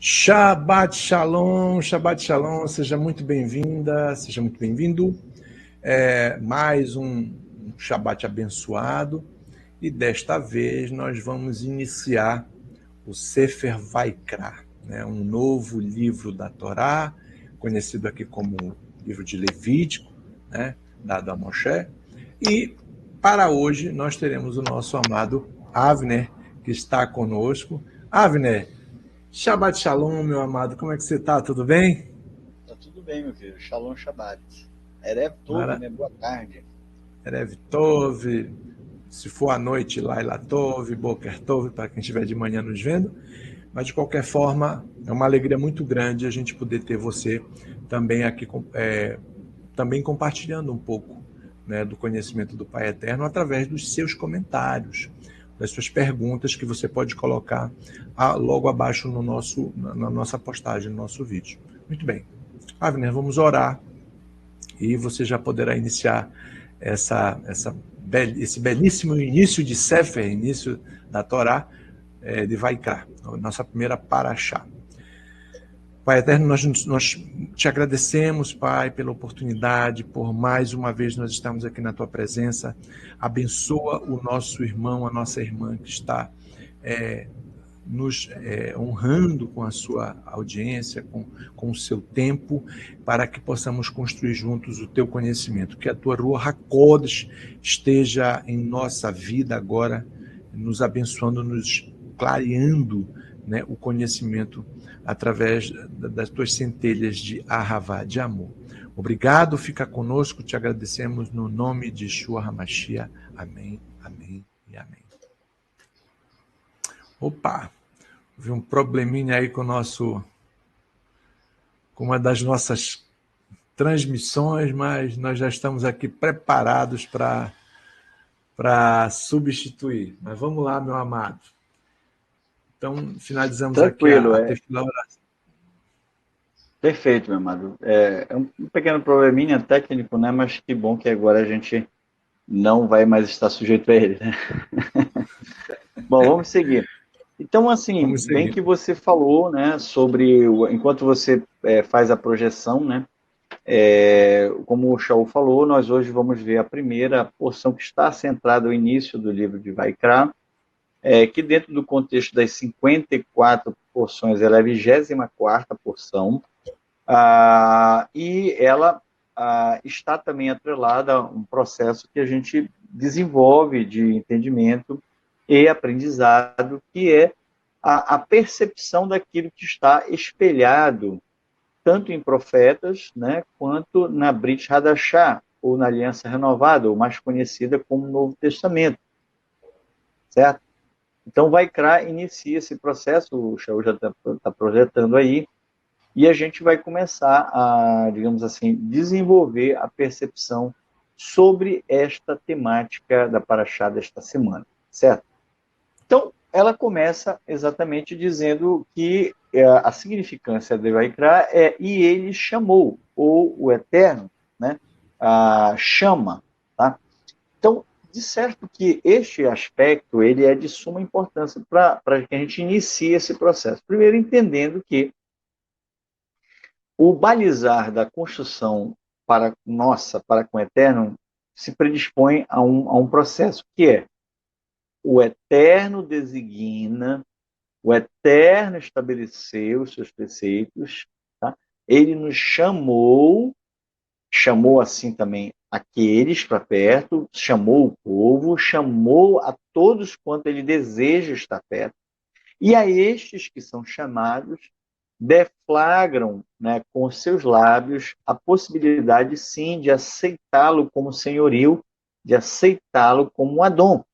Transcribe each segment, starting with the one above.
Shabbat Shalom, seja muito bem-vinda, seja muito bem-vindo. Mais um Shabbat abençoado e desta vez nós vamos iniciar o Sefer Vaikra, né, um novo livro da Torá, conhecido aqui como livro de Levítico, né, dado a Moshe. E para hoje nós teremos o nosso amado Avner, que está conosco. Avner, Shabbat Shalom, meu amado, como é que você está? Tudo bem? Tá tudo bem, meu filho. Shalom Shabbat. Erev Tov, Mara... né? Boa tarde. Erev Tov, se for à noite, Laila Tov, Boker Tov, para quem estiver de manhã nos vendo. Mas, de qualquer forma, é uma alegria muito grande a gente poder ter você também aqui, também compartilhando um pouco, né, do conhecimento do Pai Eterno através dos seus comentários, das suas perguntas que você pode colocar logo abaixo na nossa postagem, no nosso vídeo. Muito bem. Avner, vamos orar e você já poderá iniciar esse belíssimo início de Sefer, início da Torá, de Vaikra, nossa primeira paraxá. Pai Eterno, nós te agradecemos, Pai, pela oportunidade, por mais uma vez nós estamos aqui na Tua presença. Abençoa o nosso irmão, a nossa irmã que está nos honrando com a sua audiência, com o seu tempo, para que possamos construir juntos o Teu conhecimento. Que a Tua Ruach HaKodesh esteja em nossa vida agora, nos abençoando, nos clareando, né, o conhecimento através das tuas centelhas de Ahavá, de amor. Obrigado, fica conosco, te agradecemos no nome de Yeshua HaMashiach. Amém, amém e amém. Opa, houve um probleminha aí com uma das nossas transmissões, mas nós já estamos aqui preparados para substituir. Mas vamos lá, meu amado. Então, finalizamos aqui Tranquilo, a tefilá oração. Perfeito, meu amado. É um pequeno probleminha técnico, né? Mas que bom que agora a gente não vai mais estar sujeito a ele, né? Bom, vamos seguir. Então, assim, Vamos bem seguir. que você falou, né, sobre enquanto você faz a projeção, né? Como o Shaul falou, nós hoje vamos ver a primeira porção que está centrada no início do livro de Vaikra, que dentro do contexto das 54 porções, ela é a 24ª porção, e ela está também atrelada a um processo que a gente desenvolve de entendimento e aprendizado, que é a percepção daquilo que está espelhado tanto em profetas, né, quanto na Brit Hadashah, ou na Aliança Renovada, ou mais conhecida como Novo Testamento, certo? Então, Vaikra inicia esse processo, o Shaul já está projetando aí, e a gente vai começar a, digamos assim, desenvolver a percepção sobre esta temática da Paraxá desta semana, certo? Então, ela começa exatamente dizendo que a significância de Vaikra é e ele chamou, ou o Eterno, né, chama, tá? Então, de certo que este aspecto ele é de suma importância para que a gente inicie esse processo. Primeiro, entendendo que o balizar da construção para com o Eterno, se predispõe a um processo que é o Eterno designa, o Eterno estabeleceu os seus preceitos, tá? Ele nos chamou assim também aqueles para perto, chamou o povo, chamou a todos quanto ele deseja estar perto, e a estes que são chamados, deflagram, né, com seus lábios a possibilidade, sim, de aceitá-lo como senhorio, de aceitá-lo como Adão,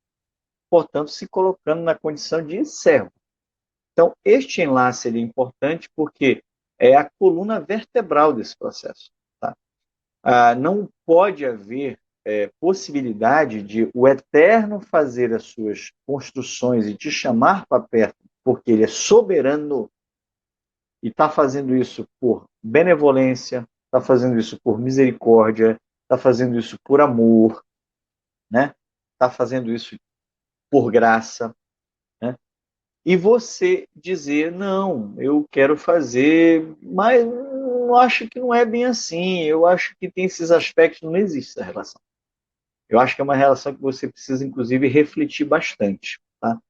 portanto, se colocando na condição de servo. Então, este enlace é importante porque é a coluna vertebral desse processo. Tá? Não pode haver possibilidade de o Eterno fazer as suas construções e te chamar para perto, porque ele é soberano e está fazendo isso por benevolência, está fazendo isso por misericórdia, está fazendo isso por amor, né? Está fazendo isso por graça, né? e você dizer, não, eu quero fazer, mas eu acho que não é bem assim, eu acho que tem esses aspectos, não existe essa relação. Eu acho que é uma relação que você precisa, inclusive, refletir bastante. Tá?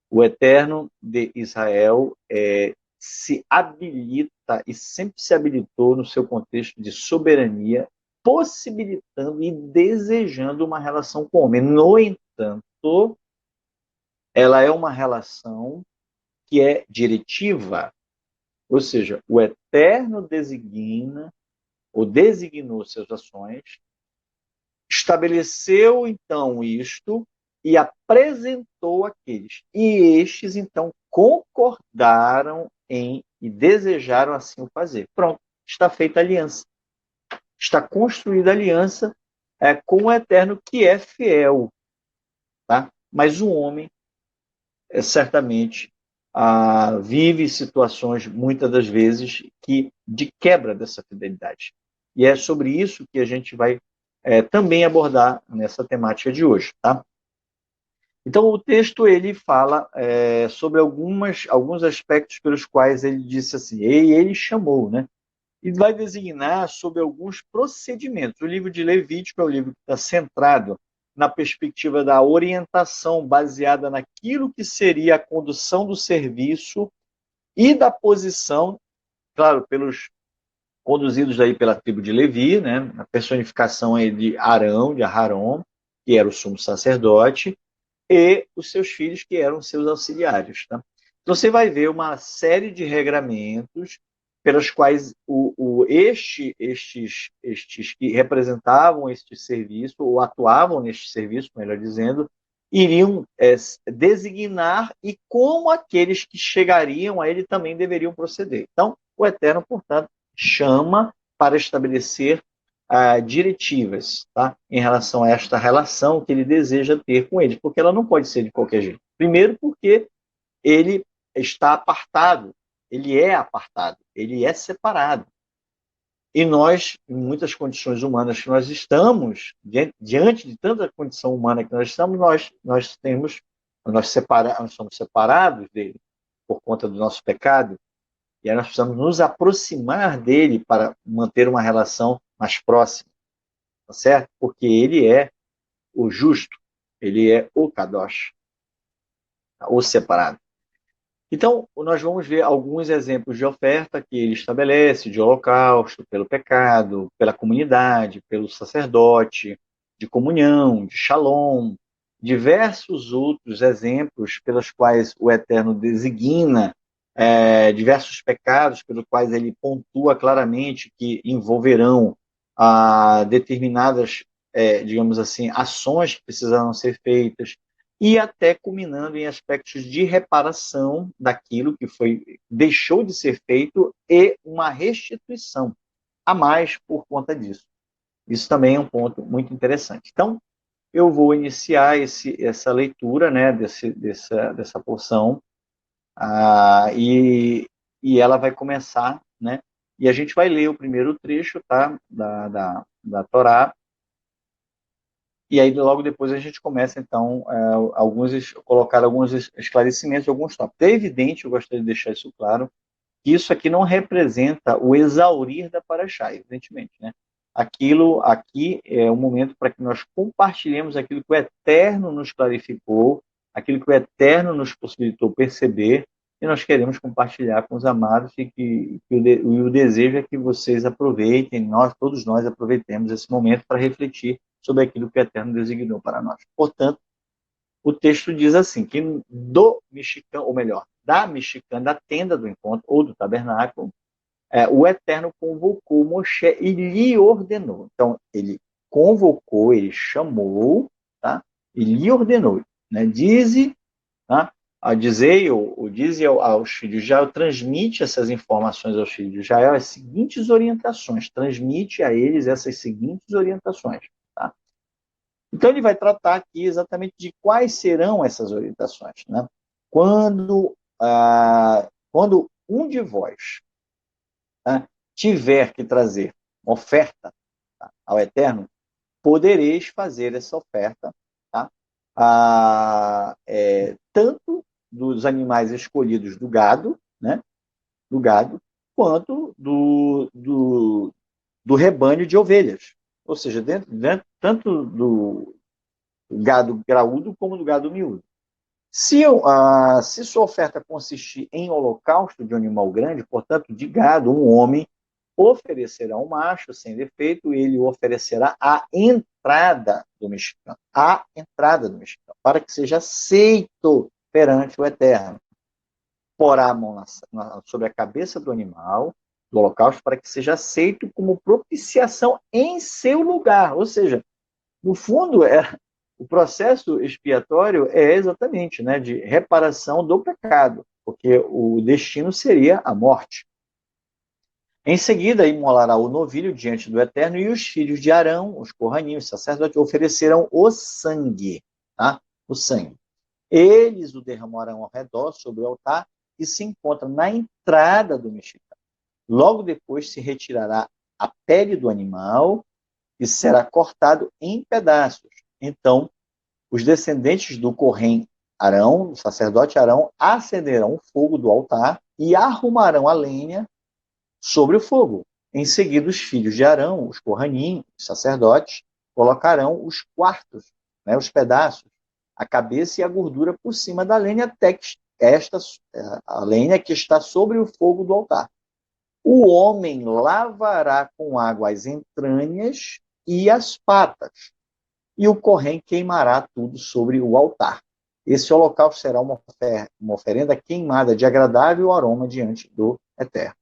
O Eterno de Israel se habilita e sempre se habilitou no seu contexto de soberania, possibilitando e desejando uma relação com o homem. No entanto, ela é uma relação que é diretiva, ou seja, o Eterno designa ou designou suas ações, estabeleceu então isto e apresentou aqueles. E estes então concordaram em e desejaram assim o fazer. Pronto, está feita a aliança. Está construída a aliança com o Eterno que é fiel. Tá? Mas o homem certamente vive situações, muitas das vezes, que de quebra dessa fidelidade. E é sobre isso que a gente vai também abordar nessa temática de hoje. Tá? Então, o texto ele fala sobre alguns aspectos pelos quais ele disse assim, e ele chamou, né? E vai designar sobre alguns procedimentos. O livro de Levítico é o livro que está centrado na perspectiva da orientação baseada naquilo que seria a condução do serviço e da posição, claro, pelos conduzidos aí pela tribo de Levi, né? A personificação aí de Arão, de Aharon, que era o sumo sacerdote, e os seus filhos, que eram seus auxiliares. Tá? Então, você vai ver uma série de regramentos pelas quais estes que representavam este serviço, ou atuavam neste serviço, melhor dizendo, iriam designar e como aqueles que chegariam a ele também deveriam proceder. Então, o Eterno, portanto, chama para estabelecer diretivas, tá? Em relação a esta relação que ele deseja ter com eles, porque ela não pode ser de qualquer jeito. Primeiro, porque ele está apartado, ele é separado. E nós, em muitas condições humanas que nós estamos, diante de tanta condição humana que nós estamos, nós somos separados dele por conta do nosso pecado, e aí nós precisamos nos aproximar dele para manter uma relação mais próxima, tá certo? Porque ele é o justo, ele é o Kadosh, o separado. Então, nós vamos ver alguns exemplos de oferta que ele estabelece, de holocausto, pelo pecado, pela comunidade, pelo sacerdote, de comunhão, de shalom, diversos outros exemplos pelos quais o Eterno designa diversos pecados, pelos quais ele pontua claramente que envolverão determinadas, digamos assim, ações que precisarão ser feitas, e até culminando em aspectos de reparação daquilo que deixou de ser feito e uma restituição a mais por conta disso. Isso também é um ponto muito interessante. Então, eu vou iniciar essa leitura, né, dessa porção, e ela vai começar, né, e a gente vai ler o primeiro trecho, tá, da Torá, e aí logo depois a gente começa, então, colocar alguns esclarecimentos, alguns tópicos. É evidente, eu gostaria de deixar isso claro, que isso aqui não representa o exaurir da Paraxá, evidentemente, né? Aquilo aqui é um momento para que nós compartilhemos aquilo que o Eterno nos clarificou, aquilo que o Eterno nos possibilitou perceber, e nós queremos compartilhar com os amados, e o desejo é que vocês aproveitem, todos nós aproveitemos esse momento para refletir sobre aquilo que o Eterno designou para nós. Portanto, o texto diz assim, que do mexicano, ou melhor, da mexicana, da tenda do encontro, ou do tabernáculo, o Eterno convocou Moshe e lhe ordenou. Então, ele convocou, ele chamou, tá? E lhe ordenou, né? Dize, tá? Dize aos filhos de Israel, transmite essas informações aos filhos de Israel, as seguintes orientações, transmite a eles essas seguintes orientações. Tá? Então, ele vai tratar aqui exatamente de quais serão essas orientações. Né? Quando um de vós, tá, tiver que trazer oferta, tá, ao Eterno, podereis fazer essa oferta, tá? Tanto dos animais escolhidos do gado, né, do gado, quanto do rebanho de ovelhas. Ou seja, tanto do gado graúdo como do gado miúdo. Se sua oferta consistir em holocausto de um animal grande, portanto, de gado, um homem oferecerá um macho sem defeito, ele o oferecerá à entrada do mexicano. À entrada do mexicano, para que seja aceito perante o Eterno. Porá a mão sobre a cabeça do animal, do holocausto, para que seja aceito como propiciação em seu lugar. Ou seja, no fundo, o processo expiatório é exatamente, né, de reparação do pecado, porque o destino seria a morte. Em seguida, imolará o novilho diante do Eterno, e os filhos de Arão, os corraninhos, os sacerdotes, oferecerão o sangue, tá? O sangue. Eles o derramarão ao redor sobre o altar, que se encontra na entrada do mexicano. Logo depois se retirará a pele do animal e será cortado em pedaços. Então, os descendentes do Corém Arão, do sacerdote Arão, acenderão o fogo do altar e arrumarão a lenha sobre o fogo. Em seguida, os filhos de Arão, os Corranim, os sacerdotes, colocarão os quartos, né, os pedaços, a cabeça e a gordura por cima da lenha, até que a lenha que está sobre o fogo do altar. O homem lavará com água as entranhas e as patas, e o Corém queimará tudo sobre o altar. Esse holocausto será uma oferenda queimada de agradável aroma diante do Eterno.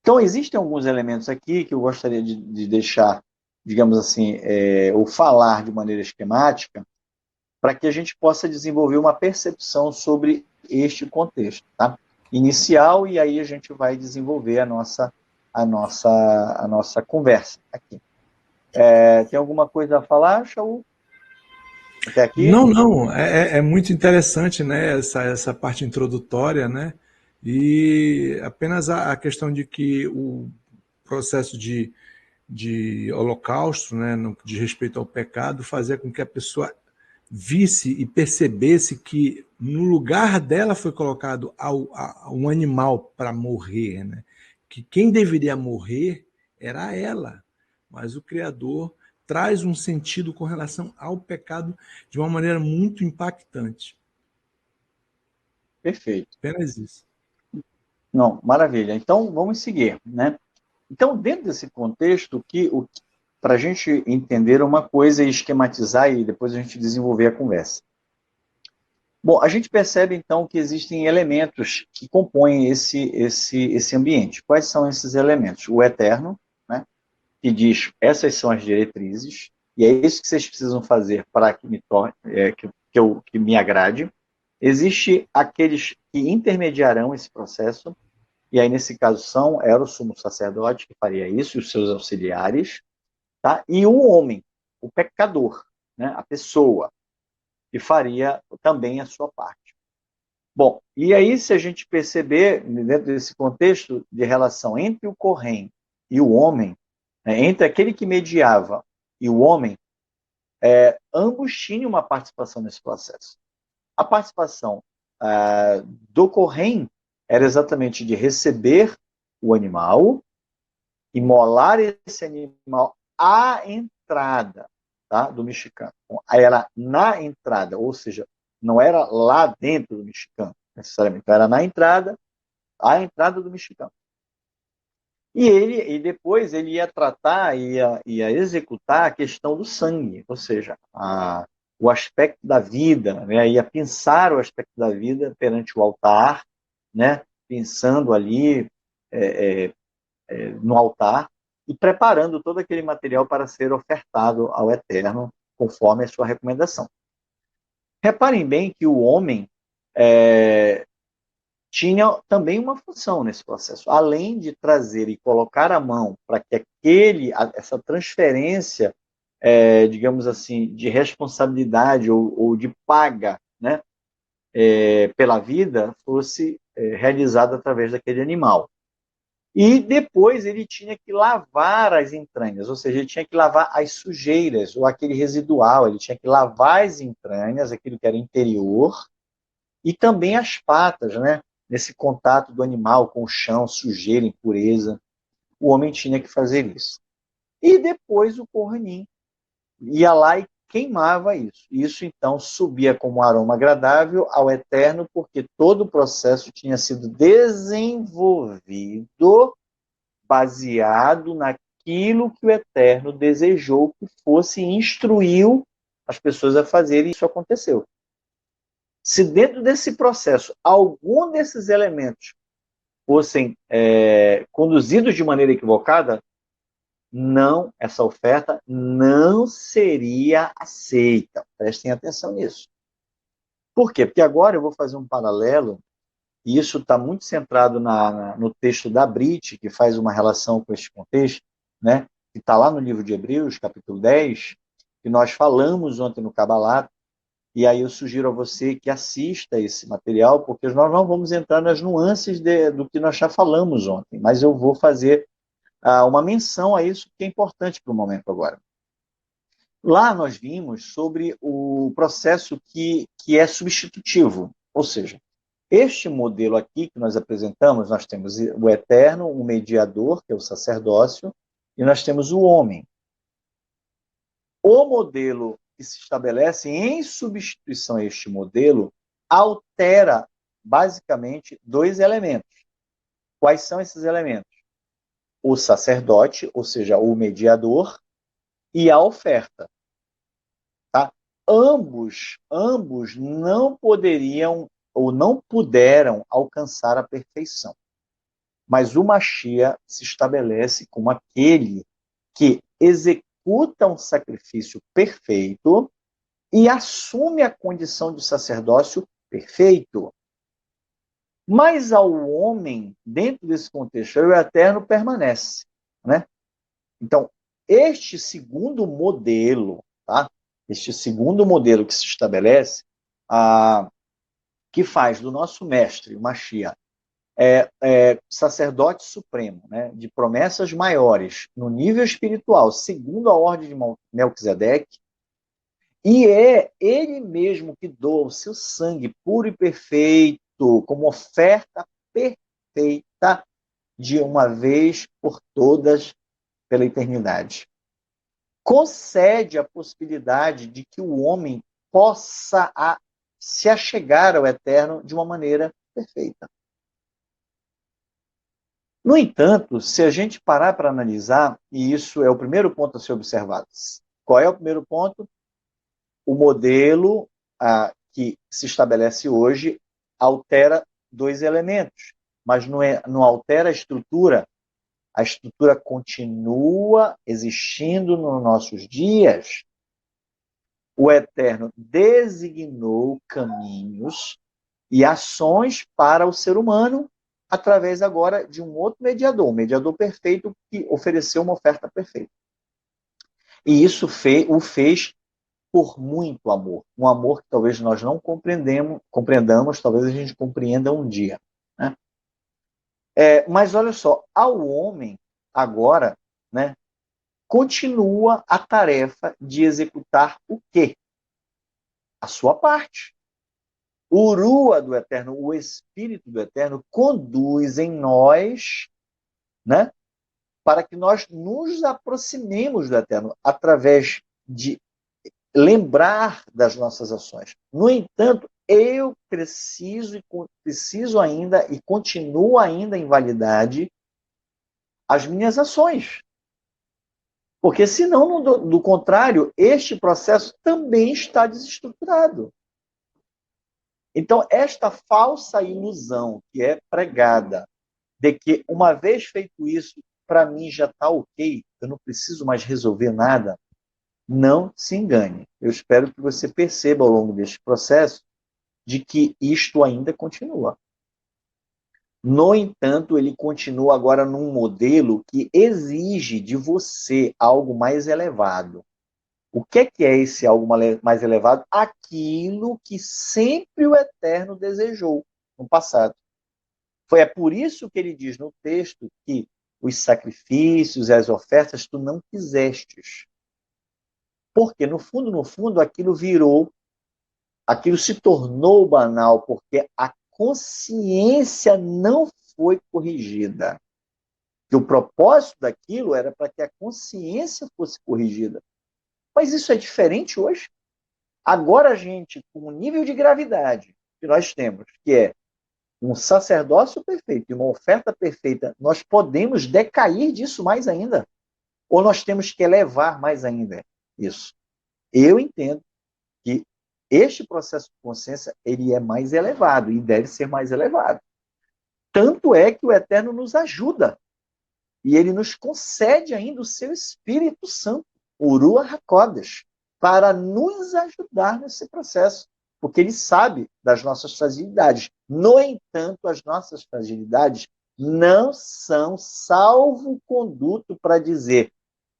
Então, existem alguns elementos aqui que eu gostaria de deixar, digamos assim, ou falar de maneira esquemática, para que a gente possa desenvolver uma percepção sobre este contexto, tá? Inicial, e aí a gente vai desenvolver a nossa conversa aqui. Tem alguma coisa a falar, Shaul? Até aqui? Não, é muito interessante, né, essa parte introdutória, né, e apenas a questão de que o processo de holocausto, né, no que diz respeito ao pecado, fazia com que a pessoa visse e percebesse que no lugar dela foi colocado um animal para morrer, né, que quem deveria morrer era ela, mas o Criador traz um sentido com relação ao pecado de uma maneira muito impactante. Perfeito. Apenas isso. Não, maravilha. Então, vamos seguir, né? Então, dentro desse contexto, para a gente entender uma coisa e esquematizar e depois a gente desenvolver a conversa. Bom, a gente percebe, então, que existem elementos que compõem esse ambiente. Quais são esses elementos? O Eterno, né, que diz, essas são as diretrizes, e é isso que vocês precisam fazer para que que me agrade. Existe aqueles que intermediarão esse processo, e aí, nesse caso, era o sumo sacerdote que faria isso, e os seus auxiliares, tá? E o homem, o pecador, né, a pessoa, que faria também a sua parte. Bom, e aí, se a gente perceber, dentro desse contexto de relação entre o Corém e o homem, né, entre aquele que mediava e o homem, ambos tinham uma participação nesse processo. A participação do Corém era exatamente de receber o animal, imolar esse animal à entrada, tá, do mexicano. Era na entrada, ou seja, não era lá dentro do mexicano, necessariamente. Então, era na entrada, à entrada do mexicano. E depois ele ia tratar, ia executar a questão do sangue, ou seja, o aspecto da vida, né? Ia pensar o aspecto da vida perante o altar, né? Pensando ali no altar e preparando todo aquele material para ser ofertado ao Eterno, conforme a sua recomendação. Reparem bem que o homem tinha também uma função nesse processo, além de trazer e colocar a mão para que essa transferência, digamos assim, de responsabilidade ou de paga, né, pela vida, fosse realizada através daquele animal. E depois ele tinha que lavar as entranhas, ou seja, ele tinha que lavar as sujeiras, ou aquele residual, ele tinha que lavar as entranhas, aquilo que era interior, E também as patas, né? Nesse contato do animal com o chão, sujeira, impureza. O homem tinha que fazer isso. E depois o Kohanim ia lá e queimava isso. Isso, então, subia como um aroma agradável ao Eterno, porque todo o processo tinha sido desenvolvido baseado naquilo que o Eterno desejou que fosse e instruiu as pessoas a fazerem, e isso aconteceu. Se dentro desse processo algum desses elementos fossem conduzidos de maneira equivocada, não, essa oferta não seria aceita. Prestem atenção nisso. Por quê? Porque agora eu vou fazer um paralelo, e isso está muito centrado no texto da Brit, que faz uma relação com este contexto, né? Que está lá no livro de Hebreus, capítulo 10, que nós falamos ontem no Kabbalah, e aí eu sugiro a você que assista esse material, porque nós não vamos entrar nas nuances do que nós já falamos ontem, mas eu vou fazer uma menção a isso que é importante para o momento agora. Lá nós vimos sobre o processo que é substitutivo, ou seja, este modelo aqui que nós apresentamos, nós temos o eterno, o mediador, que é o sacerdócio, e nós temos o homem. O modelo que se estabelece em substituição a este modelo altera basicamente dois elementos. Quais são esses elementos? O sacerdote, ou seja, o mediador, e a oferta. Tá? Ambos não poderiam ou não puderam alcançar a perfeição. Mas o Mashiach se estabelece como aquele que executa um sacrifício perfeito e assume a condição de sacerdócio perfeito. Mas ao homem, dentro desse contexto, o eterno permanece. Né? Então, este segundo modelo, tá? Este segundo modelo que se estabelece, que faz do nosso mestre, o Mashiach, sacerdote supremo, né, de promessas maiores, no nível espiritual, segundo a ordem de Melquisedeque, e é ele mesmo que doa o seu sangue puro e perfeito, como oferta perfeita, de uma vez por todas, pela eternidade. Concede a possibilidade de que o homem possa se achegar ao Eterno de uma maneira perfeita. No entanto, se a gente parar para analisar, e isso é o primeiro ponto a ser observado, qual é o primeiro ponto? O modelo que se estabelece hoje altera dois elementos, mas não altera a estrutura. A estrutura continua existindo nos nossos dias. O Eterno designou caminhos e ações para o ser humano através agora de um outro mediador, um mediador perfeito que ofereceu uma oferta perfeita. E isso o fez por muito amor, um amor que talvez nós não compreendamos, talvez a gente compreenda um dia. Né? Mas olha só, ao homem agora, né, continua a tarefa de executar o quê? A sua parte. O Urua do Eterno, o Espírito do Eterno, conduz em nós, né, para que nós nos aproximemos do Eterno através de lembrar das nossas ações. No entanto, eu preciso ainda e continuo ainda em validade as minhas ações. Porque senão, do contrário, este processo também está desestruturado. Então, esta falsa ilusão que é pregada de que, uma vez feito isso, para mim já está ok, eu não preciso mais resolver nada, não se engane. Eu espero que você perceba ao longo deste processo de que isto ainda continua. No entanto, ele continua agora num modelo que exige de você algo mais elevado. O que é esse algo mais elevado? Aquilo que sempre o Eterno desejou no passado. É por isso que ele diz no texto que os sacrifícios e as ofertas tu não quisestes. Porque, no fundo, aquilo virou aquilo se tornou banal porque a consciência não foi corrigida. Que o propósito daquilo era para que a consciência fosse corrigida. Mas isso é diferente hoje. Agora a gente, com o nível de gravidade que nós temos, que é um sacerdócio perfeito e uma oferta perfeita, nós podemos decair disso mais ainda? Ou nós temos que elevar mais ainda isso? Eu entendo que este processo de consciência ele é mais elevado e deve ser mais elevado. Tanto é que o Eterno nos ajuda e ele nos concede ainda o seu Espírito Santo, o Ruach HaKodesh, para nos ajudar nesse processo, porque ele sabe das nossas fragilidades. No entanto, as nossas fragilidades não são salvo-conduto para dizer: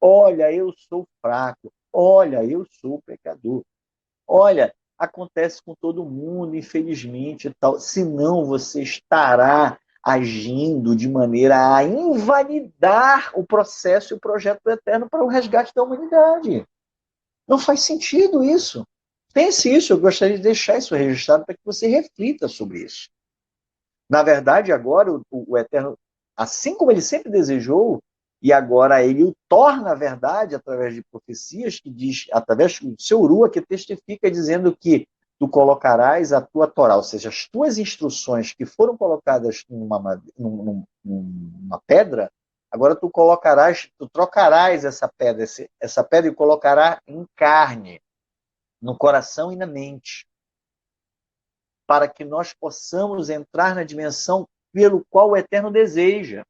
olha, eu sou fraco, olha, eu sou pecador, olha, acontece com todo mundo, infelizmente, e tal. Senão você estará agindo de maneira a invalidar o processo e o projeto do Eterno para o resgate da humanidade. Não faz sentido isso. Pense isso, eu gostaria de deixar isso registrado para que você reflita sobre isso. Na verdade, agora, o Eterno, assim como ele sempre desejou, e agora ele o torna verdade através de profecias, que diz, através do seu Urua, que testifica dizendo que tu colocarás a tua Torá, ou seja, as tuas instruções que foram colocadas numa pedra, agora tu trocarás essa pedra e colocará em carne, no coração e na mente, para que nós possamos entrar na dimensão pelo qual o Eterno deseja.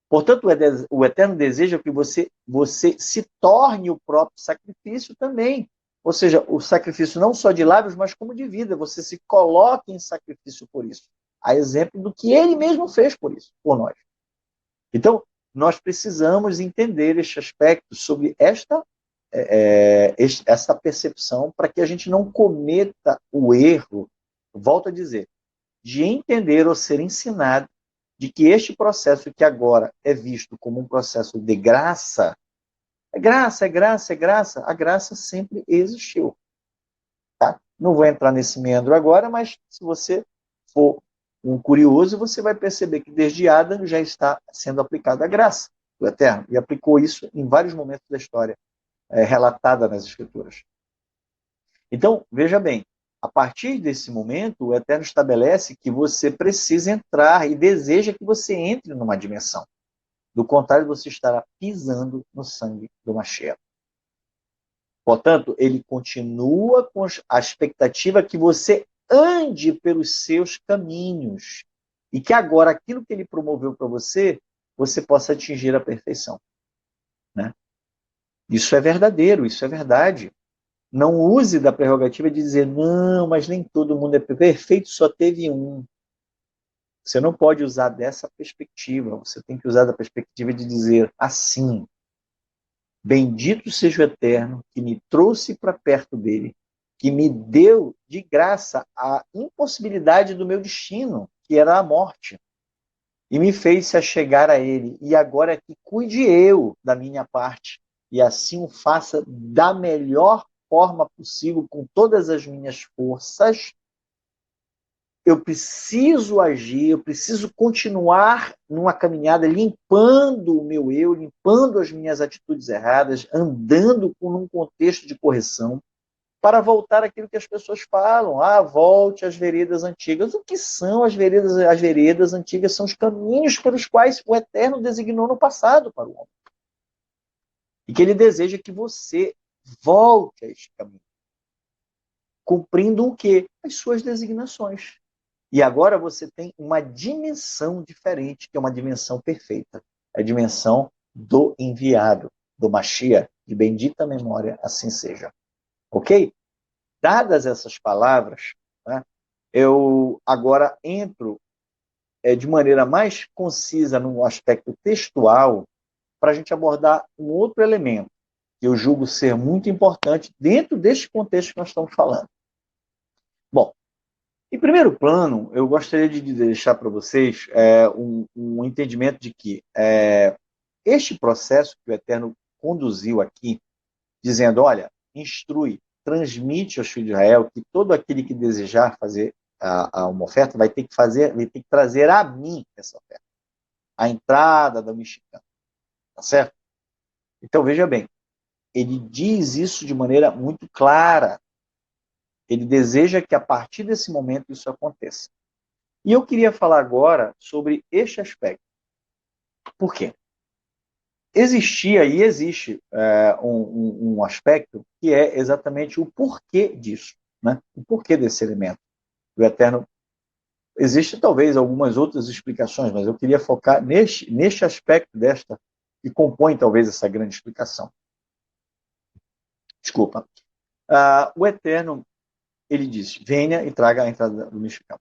Portanto, o Eterno deseja que você se torne o próprio sacrifício também. Ou seja, o sacrifício não só de lábios, mas como de vida. Você se coloque em sacrifício por isso. A exemplo do que ele mesmo fez por isso, por nós. Então, nós precisamos entender este aspecto sobre esta percepção para que a gente não cometa o erro, volto a dizer, de entender ou ser ensinado de que este processo que agora é visto como um processo de graça, é graça, é graça, é graça, a graça sempre existiu. Tá? Não vou entrar nesse meandro agora, mas se você for um curioso, você vai perceber que desde Adão já está sendo aplicada a graça do Eterno, e aplicou isso em vários momentos da história, relatada nas Escrituras. Então, veja bem, a partir desse momento, o Eterno estabelece que você precisa entrar e deseja que você entre numa dimensão. Do contrário, você estará pisando no sangue do Mashiach. Portanto, ele continua com a expectativa que você ande pelos seus caminhos e que agora aquilo que ele promoveu para você, você possa atingir a perfeição. Né? Isso é verdadeiro, isso é verdade. Não use da prerrogativa de dizer, não, mas nem todo mundo é perfeito, só teve um. Você não pode usar dessa perspectiva, você tem que usar da perspectiva de dizer assim, bendito seja o Eterno que me trouxe para perto dele, que me deu de graça a impossibilidade do meu destino, que era a morte, e me fez se achegar a ele, e agora que cuide eu da minha parte, e assim o faça da melhor forma possível, com todas as minhas forças. Eu preciso agir, eu preciso continuar numa caminhada limpando o meu eu, limpando as minhas atitudes erradas, andando num contexto de correção, para voltar àquilo que as pessoas falam. Volte às veredas antigas. O que são as veredas? As veredas antigas são os caminhos pelos quais o Eterno designou no passado para o homem. E que ele deseja que você volte a este caminho. Cumprindo o quê? As suas designações. E agora você tem uma dimensão diferente, que é uma dimensão perfeita. É a dimensão do enviado, do Mashiach, de bendita memória, assim seja. Ok? Dadas essas palavras, né, eu agora entro de maneira mais concisa no aspecto textual para a gente abordar um outro elemento que eu julgo ser muito importante dentro deste contexto que nós estamos falando. Bom, em primeiro plano, eu gostaria de deixar para vocês um entendimento de que este processo que o Eterno conduziu aqui, dizendo, olha, instrui, transmite aos filhos de Israel que todo aquele que desejar fazer uma oferta vai ter que trazer a mim essa oferta. A entrada da mexicana. Tá certo? Então, veja bem, ele diz isso de maneira muito clara. Ele deseja que a partir desse momento isso aconteça. E eu queria falar agora sobre este aspecto. Por quê? Existia e existe um aspecto que é exatamente o porquê disso, né? O porquê desse elemento. O Eterno. Existem talvez algumas outras explicações, mas eu queria focar neste aspecto que compõe talvez essa grande explicação. Desculpa. O Eterno, ele diz, venha e traga a entrada do mexicano.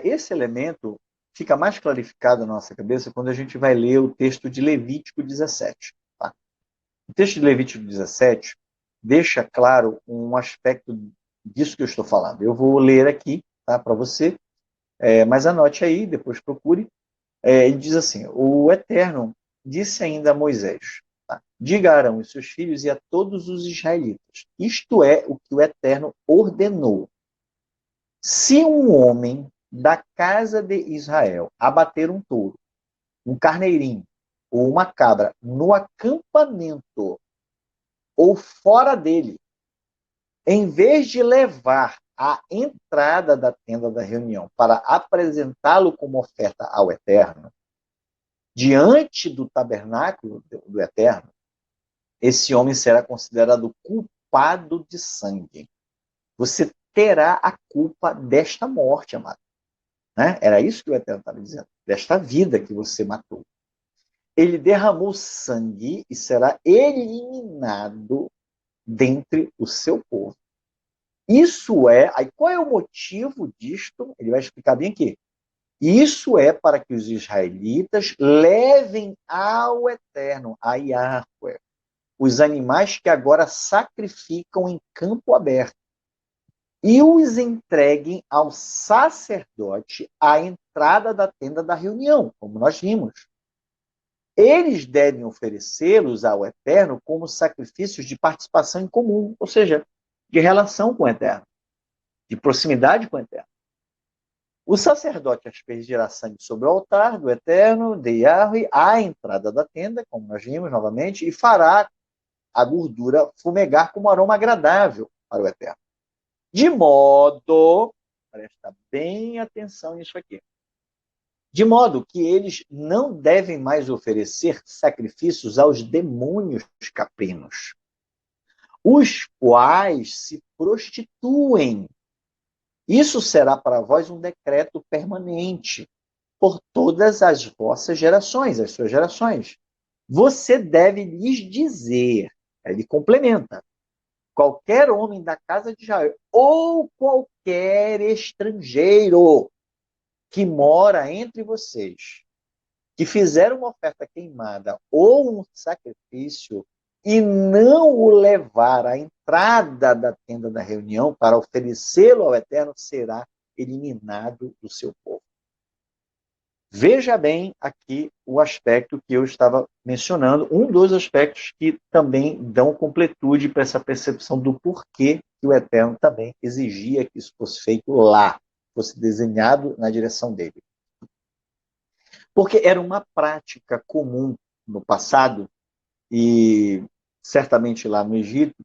Esse elemento fica mais clarificado na nossa cabeça quando a gente vai ler o texto de Levítico 17. Tá? O texto de Levítico 17 deixa claro um aspecto disso que eu estou falando. Eu vou ler aqui, tá, para você, mas anote aí, depois procure. Ele diz assim, o Eterno disse ainda a Moisés, tá? Diga a Arão e seus filhos e a todos os israelitas, isto é o que o Eterno ordenou. Se um homem da casa de Israel abater um touro, um carneirinho ou uma cabra no acampamento ou fora dele, em vez de levar a entrada da tenda da reunião para apresentá-lo como oferta ao Eterno, diante do tabernáculo do Eterno, esse homem será considerado culpado de sangue. Você terá a culpa desta morte, amado. Né? Era isso que o Eterno estava dizendo, desta vida que você matou. Ele derramou sangue e será eliminado dentre o seu povo. Isso aí qual é o motivo disto? Ele vai explicar bem aqui. Isso é para que os israelitas levem ao Eterno, a Yahweh, os animais que agora sacrificam em campo aberto e os entreguem ao sacerdote à entrada da tenda da reunião, como nós vimos. Eles devem oferecê-los ao Eterno como sacrifícios de participação em comum, ou seja, de relação com o Eterno, de proximidade com o Eterno. O sacerdote aspergirá sangue sobre o altar do Eterno, de Yahweh, à entrada da tenda, como nós vimos novamente, e fará a gordura fumegar como aroma agradável para o Eterno. De modo, presta bem atenção nisso aqui, de modo que eles não devem mais oferecer sacrifícios aos demônios caprinos, os quais se prostituem. Isso será para vós um decreto permanente por todas as vossas gerações, as suas gerações. Você deve lhes dizer, ele complementa, qualquer homem da casa de Israel ou qualquer estrangeiro que mora entre vocês, que fizer uma oferta queimada ou um sacrifício e não o levar à entrada da tenda da reunião para oferecê-lo ao Eterno, será eliminado do seu povo. Veja bem aqui o aspecto que eu estava mencionando, um dos aspectos que também dão completude para essa percepção do porquê que o Eterno também exigia que isso fosse feito lá, fosse desenhado na direção dele. Porque era uma prática comum no passado, e certamente lá no Egito,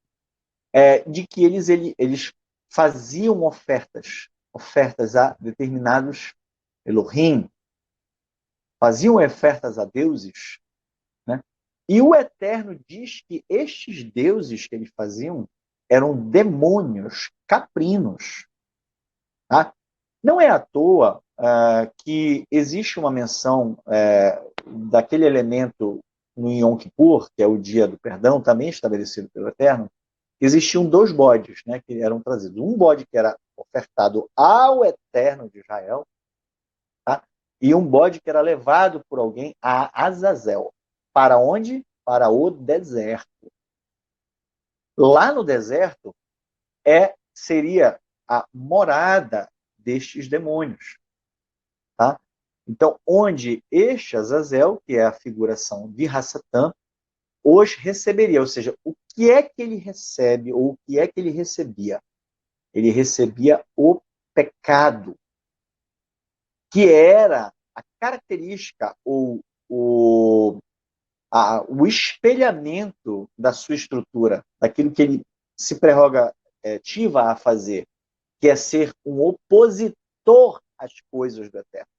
de que eles faziam ofertas a determinados Elohim, faziam ofertas a deuses, né? E o Eterno diz que estes deuses que eles faziam eram demônios caprinos. Tá? Não é à toa que existe uma menção daquele elemento no Yom Kippur, que é o dia do perdão, também estabelecido pelo Eterno. Existiam 2 bodes, né, que eram trazidos. Um bode que era ofertado ao Eterno de Israel, tá? E um bode que era levado por alguém a Azazel. Para onde? Para o deserto. Lá no deserto seria a morada destes demônios. Tá? Então, onde este Azazel, que é a figuração de Hassatã, os receberia. Ou seja, o que é que ele recebe, ou o que é que ele recebia? Ele recebia o pecado, que era a característica, ou o espelhamento da sua estrutura, daquilo que ele se prerrogativa a fazer, que é ser um opositor às coisas do eterno.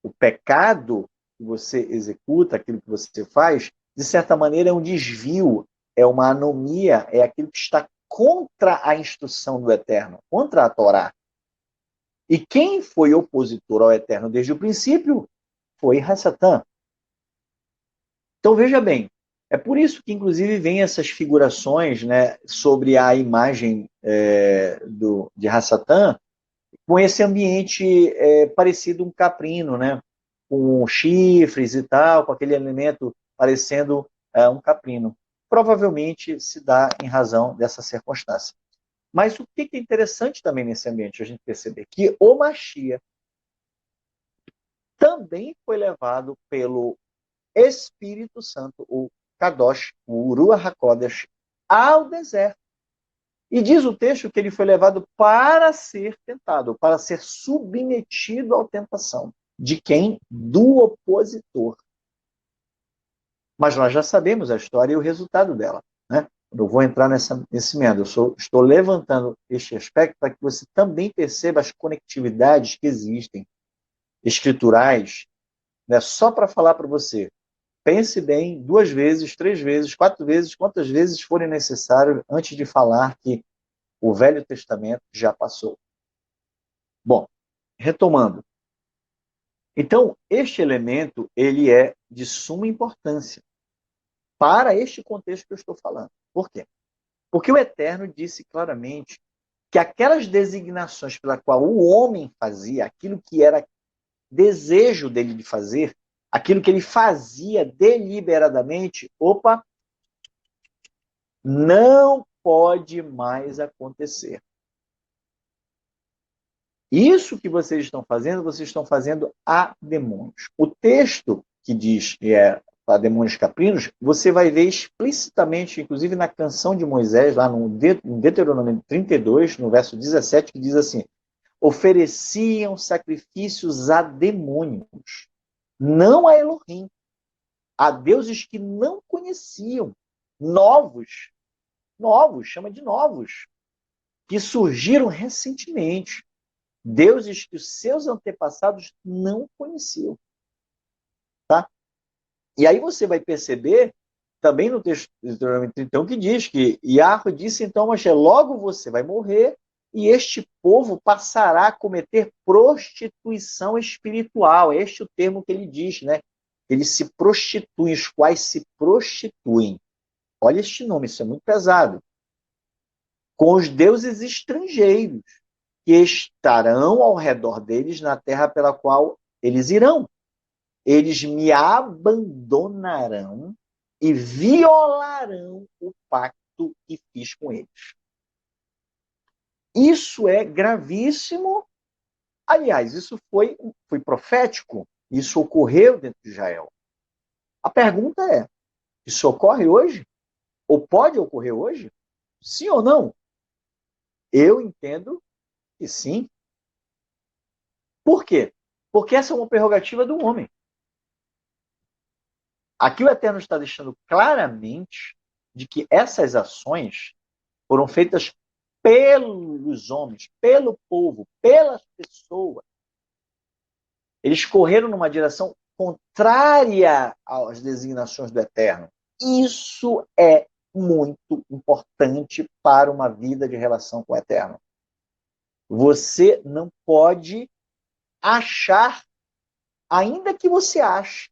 O pecado que você executa, aquilo que você faz, de certa maneira é um desvio, é uma anomia, é aquilo que está contra a instrução do eterno, contra a Torá. E quem foi opositor ao eterno desde o princípio foi Hassatan. Então veja bem, é por isso que inclusive vem essas figurações, né, sobre a imagem de Hassatan, com esse ambiente parecido um caprino, né, com chifres e tal, com aquele elemento parecendo um caprino. Provavelmente se dá em razão dessa circunstância. Mas o que é interessante também nesse ambiente, a gente perceber que o Mashiach também foi levado pelo Espírito Santo, o Kadosh, o Ruach HaKodesh, ao deserto. E diz o texto que ele foi levado para ser tentado, para ser submetido à tentação. De quem? Do opositor. Mas nós já sabemos a história e o resultado dela, né? Eu vou entrar nesse meandro. Estou levantando este aspecto para que você também perceba as conectividades que existem, escriturais, né? Só para falar para você. Pense bem 2 vezes, 3 vezes, 4 vezes, quantas vezes forem necessário antes de falar que o Velho Testamento já passou. Bom, retomando. Então, este elemento, ele é de suma importância para este contexto que eu estou falando. Por quê? Porque o Eterno disse claramente que aquelas designações pela qual o homem fazia, aquilo que era desejo dele de fazer, aquilo que ele fazia deliberadamente, não pode mais acontecer. Isso que vocês estão fazendo a demônios. O texto que diz que é para demônios caprinos, você vai ver explicitamente, inclusive na canção de Moisés, lá no Deuteronômio 32, no verso 17, que diz assim: ofereciam sacrifícios a demônios, não a Elohim, a deuses que não conheciam, novos, chama de novos, que surgiram recentemente. Deuses que os seus antepassados não conheciam. Tá? E aí você vai perceber, também no texto de Deuteronômio 31, que diz que Yahweh disse então, mas logo você vai morrer e este povo passará a cometer prostituição espiritual. Este é o termo que ele diz, né? Eles se prostituem, os quais se prostituem. Olha este nome, isso é muito pesado. Com os deuses estrangeiros, que estarão ao redor deles na terra pela qual eles irão. Eles me abandonarão e violarão o pacto que fiz com eles. Isso é gravíssimo. Aliás, isso foi profético. Isso ocorreu dentro de Israel. A pergunta é, isso ocorre hoje? Ou pode ocorrer hoje? Sim ou não? Eu entendo que sim. Por quê? Porque essa é uma prerrogativa do homem. Aqui o Eterno está deixando claramente de que essas ações foram feitas pelos homens, pelo povo, pelas pessoas. Eles correram numa direção contrária às designações do Eterno. Isso é muito importante para uma vida de relação com o Eterno. Você não pode achar, ainda que você ache,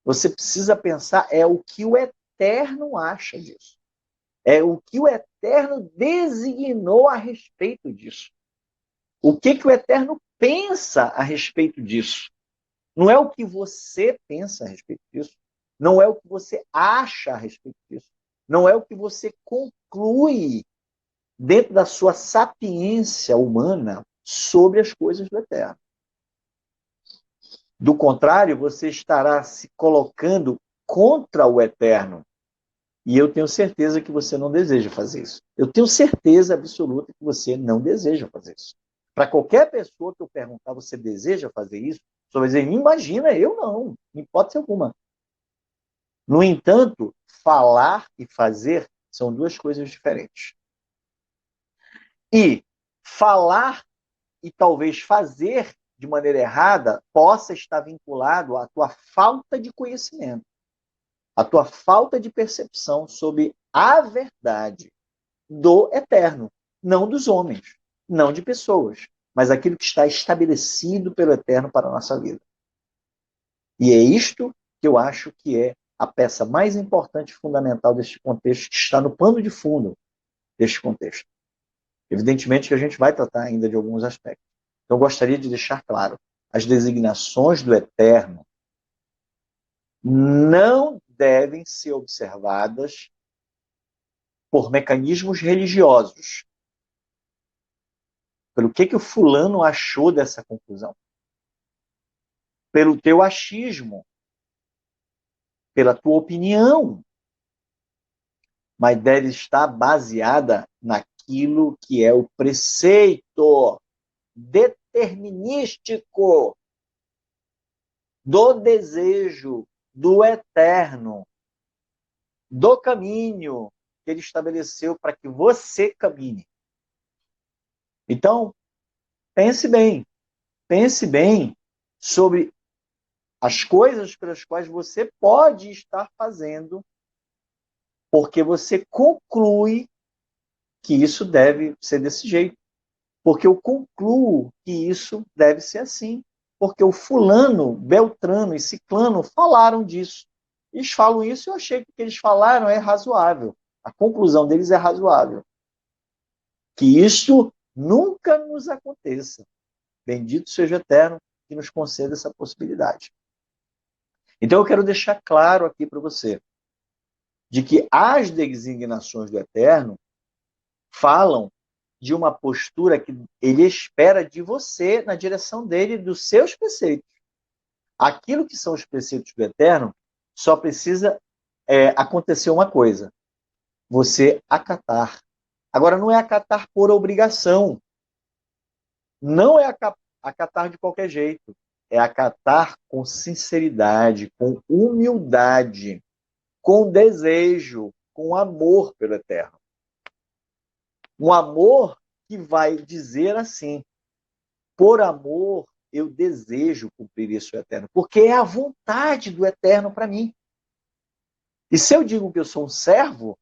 você precisa pensar o que o Eterno acha disso. É o que o Eterno designou a respeito disso. O que o Eterno pensa a respeito disso. Não é o que você pensa a respeito disso. Não é o que você acha a respeito disso. Não é o que você conclui dentro da sua sapiência humana sobre as coisas do Eterno. Do contrário, você estará se colocando contra o Eterno. E eu tenho certeza que você não deseja fazer isso. Eu tenho certeza absoluta que você não deseja fazer isso. Para qualquer pessoa que eu perguntar, você deseja fazer isso? Só vai dizer, imagina, eu não, em hipótese alguma. No entanto, falar e fazer são duas coisas diferentes. E falar e talvez fazer de maneira errada possa estar vinculado à tua falta de conhecimento, à tua falta de percepção sobre a verdade do eterno, não dos homens, não de pessoas, mas aquilo que está estabelecido pelo eterno para a nossa vida. E é isto que eu acho que é a peça mais importante e fundamental deste contexto, que está no pano de fundo deste contexto. Evidentemente que a gente vai tratar ainda de alguns aspectos. Então, eu gostaria de deixar claro, as designações do eterno não devem ser observadas por mecanismos religiosos. Pelo que o fulano achou dessa conclusão? Pelo teu achismo, pela tua opinião, mas deve estar baseada naquilo que é o preceito determinístico do desejo do eterno, do caminho que ele estabeleceu para que você caminhe. Então, pense bem sobre as coisas pelas quais você pode estar fazendo, porque você conclui que isso deve ser desse jeito. Porque eu concluo que isso deve ser assim. Porque o fulano, Beltrano e Ciclano falaram disso. Eles falam isso e eu achei que o que eles falaram é razoável. A conclusão deles é razoável. Que isso nunca nos aconteça. Bendito seja o Eterno que nos conceda essa possibilidade. Então eu quero deixar claro aqui para você de que as designações do Eterno falam de uma postura que ele espera de você na direção dele, dos seus preceitos. Aquilo que são os preceitos do Eterno, só precisa acontecer uma coisa: você acatar. Agora, não é acatar por obrigação. Não é acatar de qualquer jeito. É acatar com sinceridade, com humildade, com desejo, com amor pelo Eterno. Um amor que vai dizer assim: por amor, eu desejo cumprir isso eterno, porque é a vontade do eterno para mim. E se eu digo que eu sou um servo,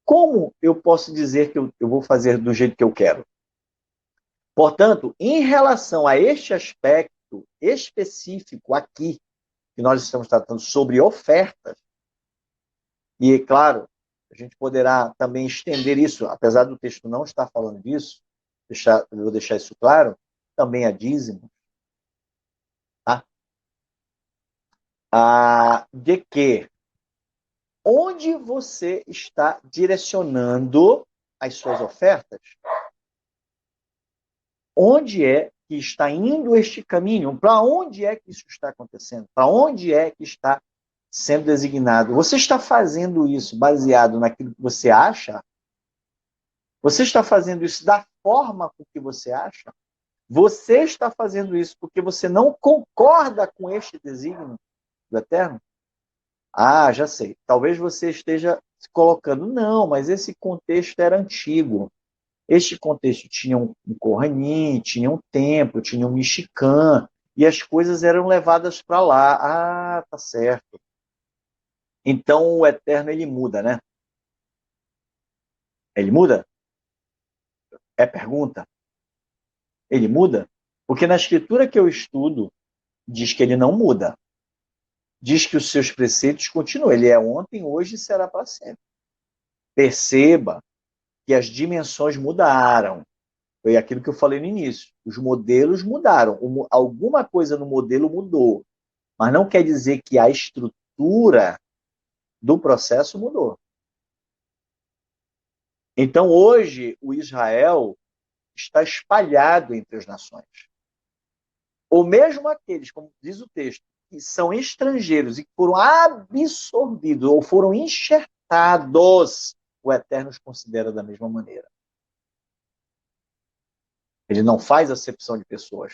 como eu posso dizer que eu vou fazer do jeito que eu quero? Portanto, em relação a este aspecto específico aqui, que nós estamos tratando sobre ofertas, e, claro, a gente poderá também estender isso, apesar do texto não estar falando disso, vou deixar isso claro, também a dízimo, tá? De que onde você está direcionando as suas ofertas? Onde é que está indo este caminho? Para onde é que isso está acontecendo? Para onde é que está sendo designado? Você está fazendo isso baseado naquilo que você acha? Você está fazendo isso da forma com que você acha? Você está fazendo isso porque você não concorda com este desígnio do Eterno? Ah, já sei. Talvez você esteja se colocando, não, mas esse contexto era antigo. Este contexto tinha um Kohanim, tinha um templo, tinha um Mishkan, e as coisas eram levadas para lá. Ah, tá certo. Então o Eterno, ele muda, né? Ele muda? É pergunta. Ele muda? Porque na escritura que eu estudo, diz que ele não muda. Diz que os seus preceitos continuam. Ele é ontem, hoje e será para sempre. Perceba que as dimensões mudaram. Foi aquilo que eu falei no início. Os modelos mudaram. Alguma coisa no modelo mudou. Mas não quer dizer que a estrutura do processo mudou. Então, hoje, o Israel está espalhado entre as nações. Ou mesmo aqueles, como diz o texto, que são estrangeiros e que foram absorvidos ou foram enxertados, o Eterno os considera da mesma maneira. Ele não faz acepção de pessoas.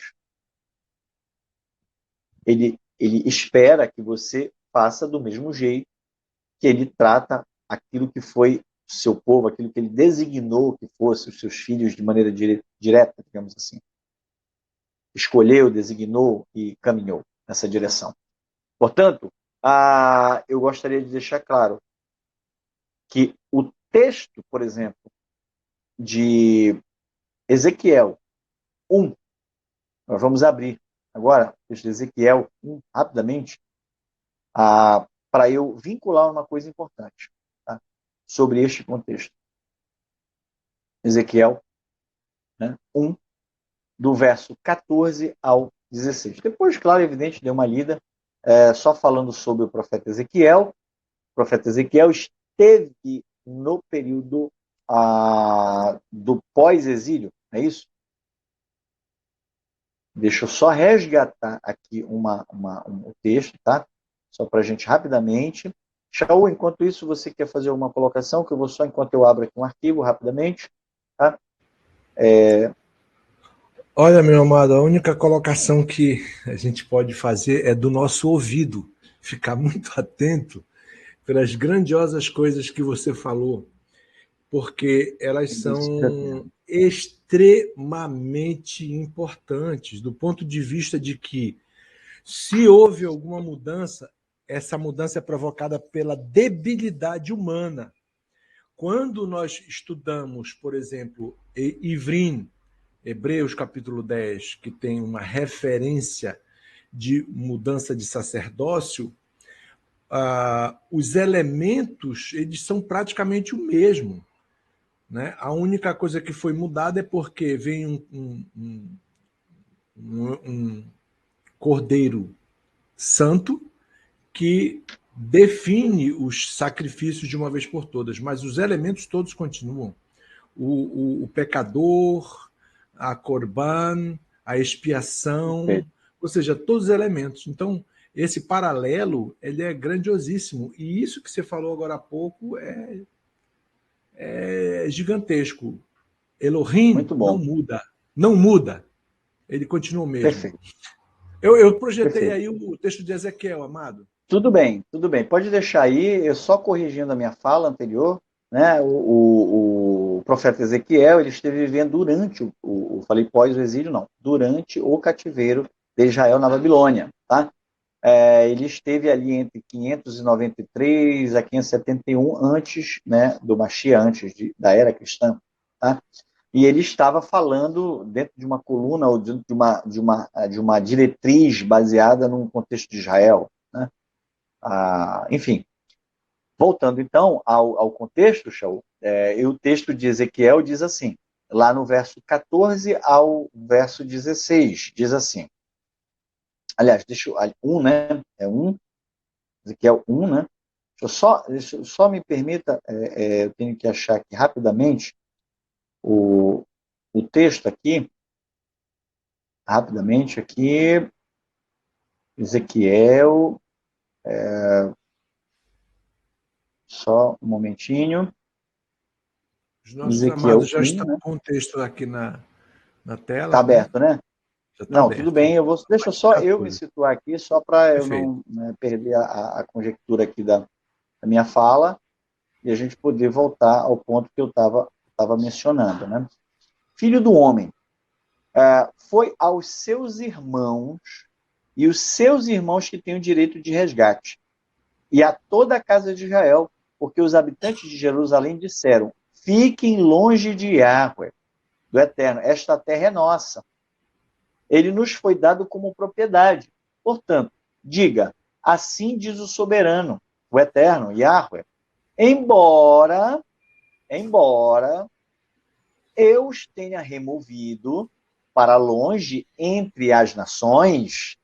Ele espera que você faça do mesmo jeito que ele trata aquilo que foi seu povo, aquilo que ele designou que fosse os seus filhos de maneira direta, digamos assim. Escolheu, designou e caminhou nessa direção. Portanto, eu gostaria de deixar claro que o texto, por exemplo, de Ezequiel 1, nós vamos abrir agora o texto de Ezequiel 1, rapidamente, para eu vincular uma coisa importante, tá? Sobre este contexto. Ezequiel, né, 1, do verso 14 ao 16. Depois, claro, evidente, deu uma lida, só falando sobre o profeta Ezequiel. O profeta Ezequiel esteve no período do pós-exílio, não é isso? Deixa eu só resgatar aqui um texto, tá? Só para a gente rapidamente. Shaul, enquanto isso, você quer fazer uma colocação, que eu vou só, enquanto eu abro aqui um arquivo, rapidamente, tá? Olha, meu amado, a única colocação que a gente pode fazer é do nosso ouvido, ficar muito atento pelas grandiosas coisas que você falou, porque elas são extremamente importantes do ponto de vista de que, se houve alguma mudança, essa mudança é provocada pela debilidade humana. Quando nós estudamos, por exemplo, Ivrim, Hebreus capítulo 10, que tem uma referência de mudança de sacerdócio, os elementos eles são praticamente o mesmo. Né? A única coisa que foi mudada é porque vem um cordeiro santo que define os sacrifícios de uma vez por todas, mas os elementos todos continuam. O pecador, a corban, a expiação, ou seja, todos os elementos. Então, esse paralelo ele é grandiosíssimo. E isso que você falou agora há pouco é gigantesco. Elohim não muda. Não muda. Ele continua o mesmo. Perfeito. Eu projetei Perfeito. aí o texto de Ezequiel, amado. Tudo bem, tudo bem. Pode deixar aí, eu só corrigindo a minha fala anterior, né? O profeta Ezequiel, ele esteve vivendo durante falei pós o exílio, não, durante o cativeiro de Israel na Babilônia, tá? Ele esteve ali entre 593 a 571 antes, né, do Mashiach, antes da era cristã, tá? E ele estava falando dentro de uma coluna ou dentro de uma diretriz baseada num contexto de Israel, né? Enfim, voltando então ao contexto, Shaul, o texto de Ezequiel diz assim, lá no verso 14 ao verso 16, diz assim, aliás, né? Ezequiel 1, né? Deixa eu só me permita, eu tenho que achar aqui rapidamente o texto aqui, rapidamente aqui, Ezequiel, só um momentinho. Os nossos Ezequiel amados já 1, estão né? com o texto aqui na tela. Está aberto, né? Já está Não, aberto. tudo bem. Deixa só eu me 14. situar aqui, só para eu Perfeito. não, né, perder a conjectura aqui da minha fala e a gente poder voltar ao ponto que eu estava mencionando, né? Filho do homem, foi aos seus irmãos, e os seus irmãos que têm o direito de resgate, e a toda a casa de Israel, porque os habitantes de Jerusalém disseram, fiquem longe de Yahweh, do Eterno, esta terra é nossa. Ele nos foi dado como propriedade. Portanto, diga, assim diz o soberano, o Eterno, Yahweh, embora eu os tenha removido para longe entre as nações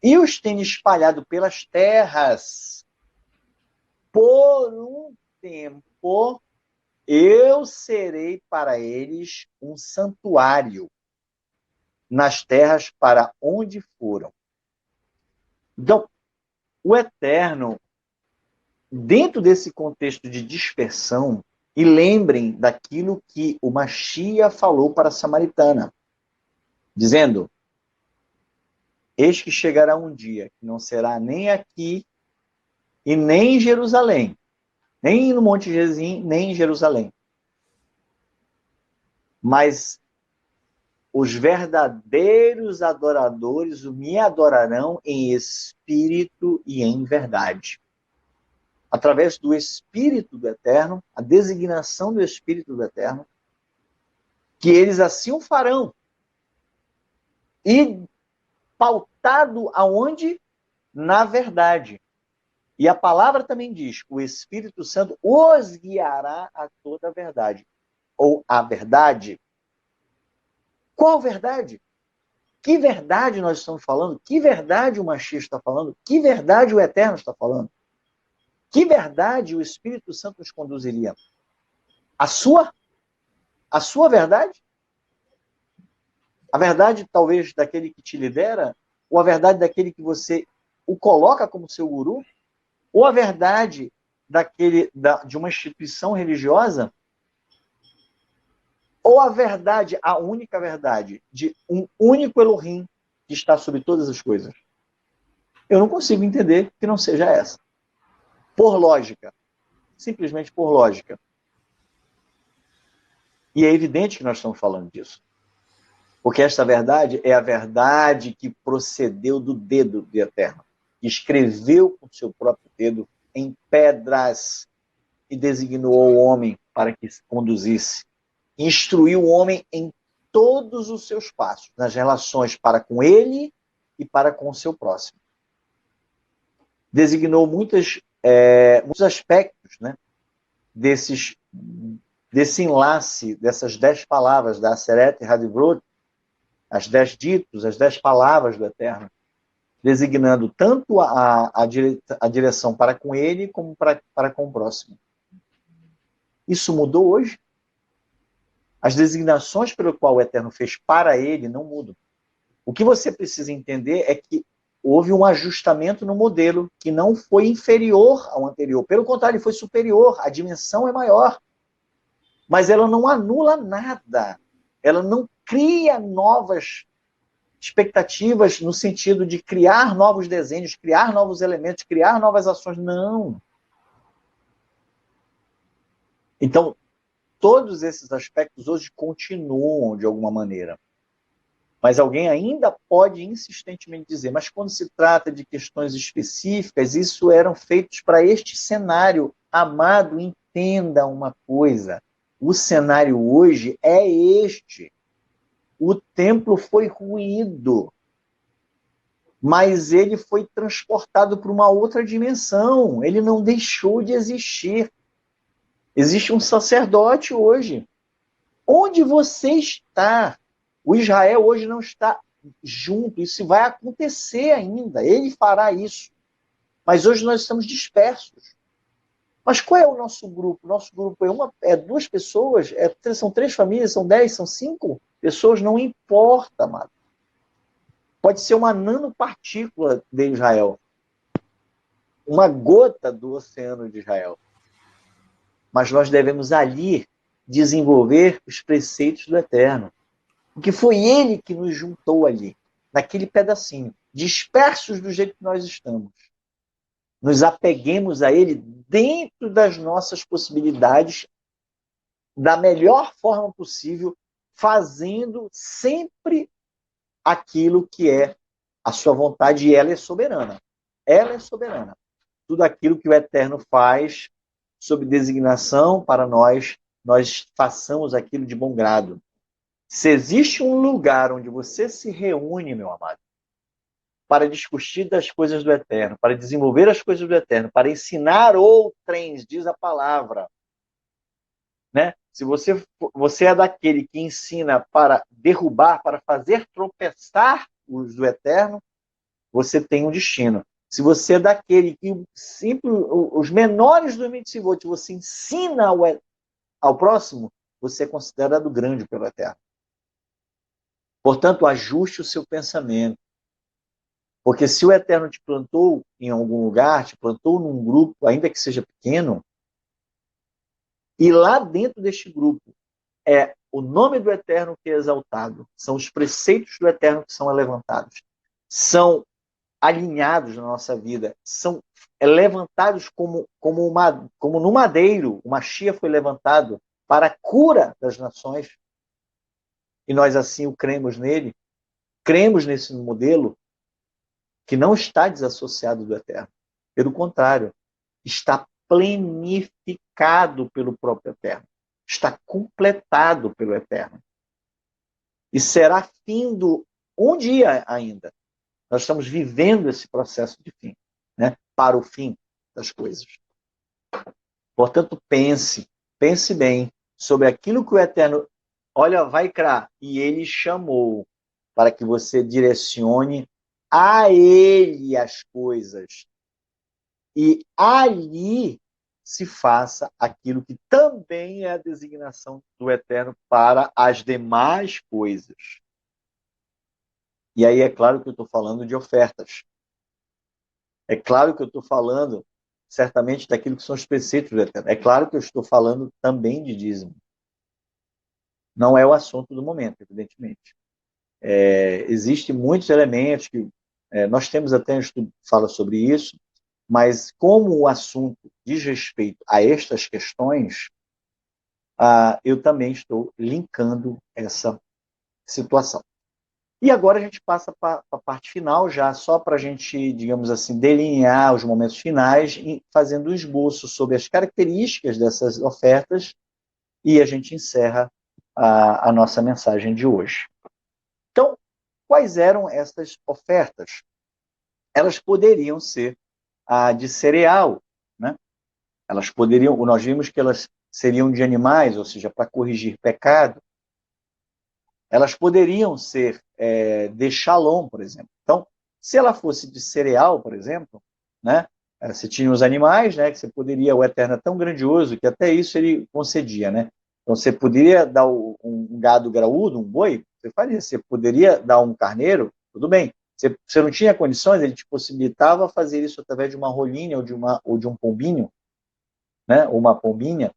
e os tenha espalhado pelas terras, por um tempo eu serei para eles um santuário nas terras para onde foram. Então, o eterno, dentro desse contexto de dispersão, e lembrem daquilo que o Machia falou para a samaritana, dizendo: eis que chegará um dia que não será nem aqui e nem em Jerusalém, nem no Monte Gerizim, nem em Jerusalém, mas os verdadeiros adoradores me adorarão em espírito e em verdade. Através do Espírito do Eterno, a designação do Espírito do Eterno, que eles assim o farão. E pautado aonde? Na verdade. E a palavra também diz: o Espírito Santo os guiará a toda a verdade. Ou a verdade. Qual verdade? Que verdade nós estamos falando? Que verdade o Machista está falando? Que verdade o Eterno está falando? Que verdade o Espírito Santo nos conduziria? A sua? A sua verdade? A verdade, talvez, daquele que te lidera? Ou a verdade daquele que você o coloca como seu guru? Ou a verdade de uma instituição religiosa? Ou a verdade, a única verdade, de um único Elohim que está sobre todas as coisas? Eu não consigo entender que não seja essa. Por lógica. Simplesmente por lógica. E é evidente que nós estamos falando disso. Porque esta verdade é a verdade que procedeu do dedo do Eterno, que escreveu com seu próprio dedo em pedras e designou o homem para que se conduzisse. Instruiu o homem em todos os seus passos, nas relações para com ele e para com o seu próximo. Designou muitos aspectos, né, desse enlace, dessas 10 palavras da Aseret Hadivrot, as 10 ditos, as 10 palavras do Eterno, designando tanto a direção para com ele como para com o próximo. Isso mudou hoje? As designações pelo qual o Eterno fez para ele não mudam. O que você precisa entender é que houve um ajustamento no modelo que não foi inferior ao anterior. Pelo contrário, ele foi superior. A dimensão é maior. Mas ela não anula nada. Ela não cria novas expectativas no sentido de criar novos desenhos, criar novos elementos, criar novas ações. Não. Então, todos esses aspectos hoje continuam de alguma maneira. Mas alguém ainda pode insistentemente dizer, mas quando se trata de questões específicas, isso eram feitos para este cenário. Amado, entenda uma coisa. O cenário hoje é este. O templo foi ruído, mas ele foi transportado para uma outra dimensão. Ele não deixou de existir. Existe um sacerdote hoje. Onde você está? O Israel hoje não está junto. Isso vai acontecer ainda. Ele fará isso. Mas hoje nós estamos dispersos. Mas qual é o nosso grupo? O nosso grupo é 2 pessoas? São 3 famílias? São 10? São 5 pessoas? Não importa, amado. Pode ser uma nanopartícula de Israel. Uma gota do oceano de Israel. Mas nós devemos ali desenvolver os preceitos do Eterno. Porque foi ele que nos juntou ali, naquele pedacinho, dispersos do jeito que nós estamos. Nos apeguemos a ele dentro das nossas possibilidades, da melhor forma possível, fazendo sempre aquilo que é a sua vontade, e ela é soberana. Ela é soberana. Tudo aquilo que o Eterno faz, sob designação para nós façamos aquilo de bom grado. Se existe um lugar onde você se reúne, meu amado, para discutir das coisas do Eterno, para desenvolver as coisas do Eterno, para ensinar outrens, diz a palavra, né? Se você é daquele que ensina para derrubar, para fazer tropeçar os do Eterno, você tem um destino. Se você é daquele que os menores do Mitzvot você ensina ao próximo, você é considerado grande pelo Eterno. Portanto, ajuste o seu pensamento. Porque se o Eterno te plantou em algum lugar, te plantou num grupo, ainda que seja pequeno, e lá dentro deste grupo é o nome do Eterno que é exaltado, são os preceitos do Eterno que são levantados, são alinhados na nossa vida, são levantados como no madeiro, uma chia foi levantado para a cura das nações, e nós assim o cremos nele, cremos nesse modelo que não está desassociado do Eterno. Pelo contrário, está plenificado pelo próprio Eterno. Está completado pelo Eterno. E será findo um dia ainda. Nós estamos vivendo esse processo de fim, né? Para o fim das coisas. Portanto, pense bem sobre aquilo que o Eterno, olha, vai criar, e ele chamou para que você direcione a ele as coisas. E ali se faça aquilo que também é a designação do Eterno para as demais coisas. E aí é claro que eu estou falando de ofertas. É claro que eu estou falando, certamente, daquilo que são os preceitos do Eterno. É claro que eu estou falando também de dízimo. Não é o assunto do momento, evidentemente. Existem muitos elementos que nós temos até um estudo que fala sobre isso, mas como o assunto diz respeito a estas questões, eu também estou linkando essa situação. E agora a gente passa para a parte final, já só para a gente, digamos assim, delinear os momentos finais, fazendo um esboço sobre as características dessas ofertas, e a gente encerra a nossa mensagem de hoje. Então, quais eram essas ofertas? Elas poderiam ser de cereal, né? Elas poderiam, nós vimos que elas seriam de animais, ou seja, para corrigir pecado. Elas poderiam ser de shalom, por exemplo. Então, se ela fosse de cereal, por exemplo, né? Você tinha os animais, né? Que você poderia, o Eterno é tão grandioso que até isso ele concedia, né? Então, você poderia dar um gado graúdo, um boi, você faria. Você poderia dar um carneiro, tudo bem. Você não tinha condições, ele te possibilitava fazer isso através de uma rolinha ou de um pombinho, né? Ou uma pombinha.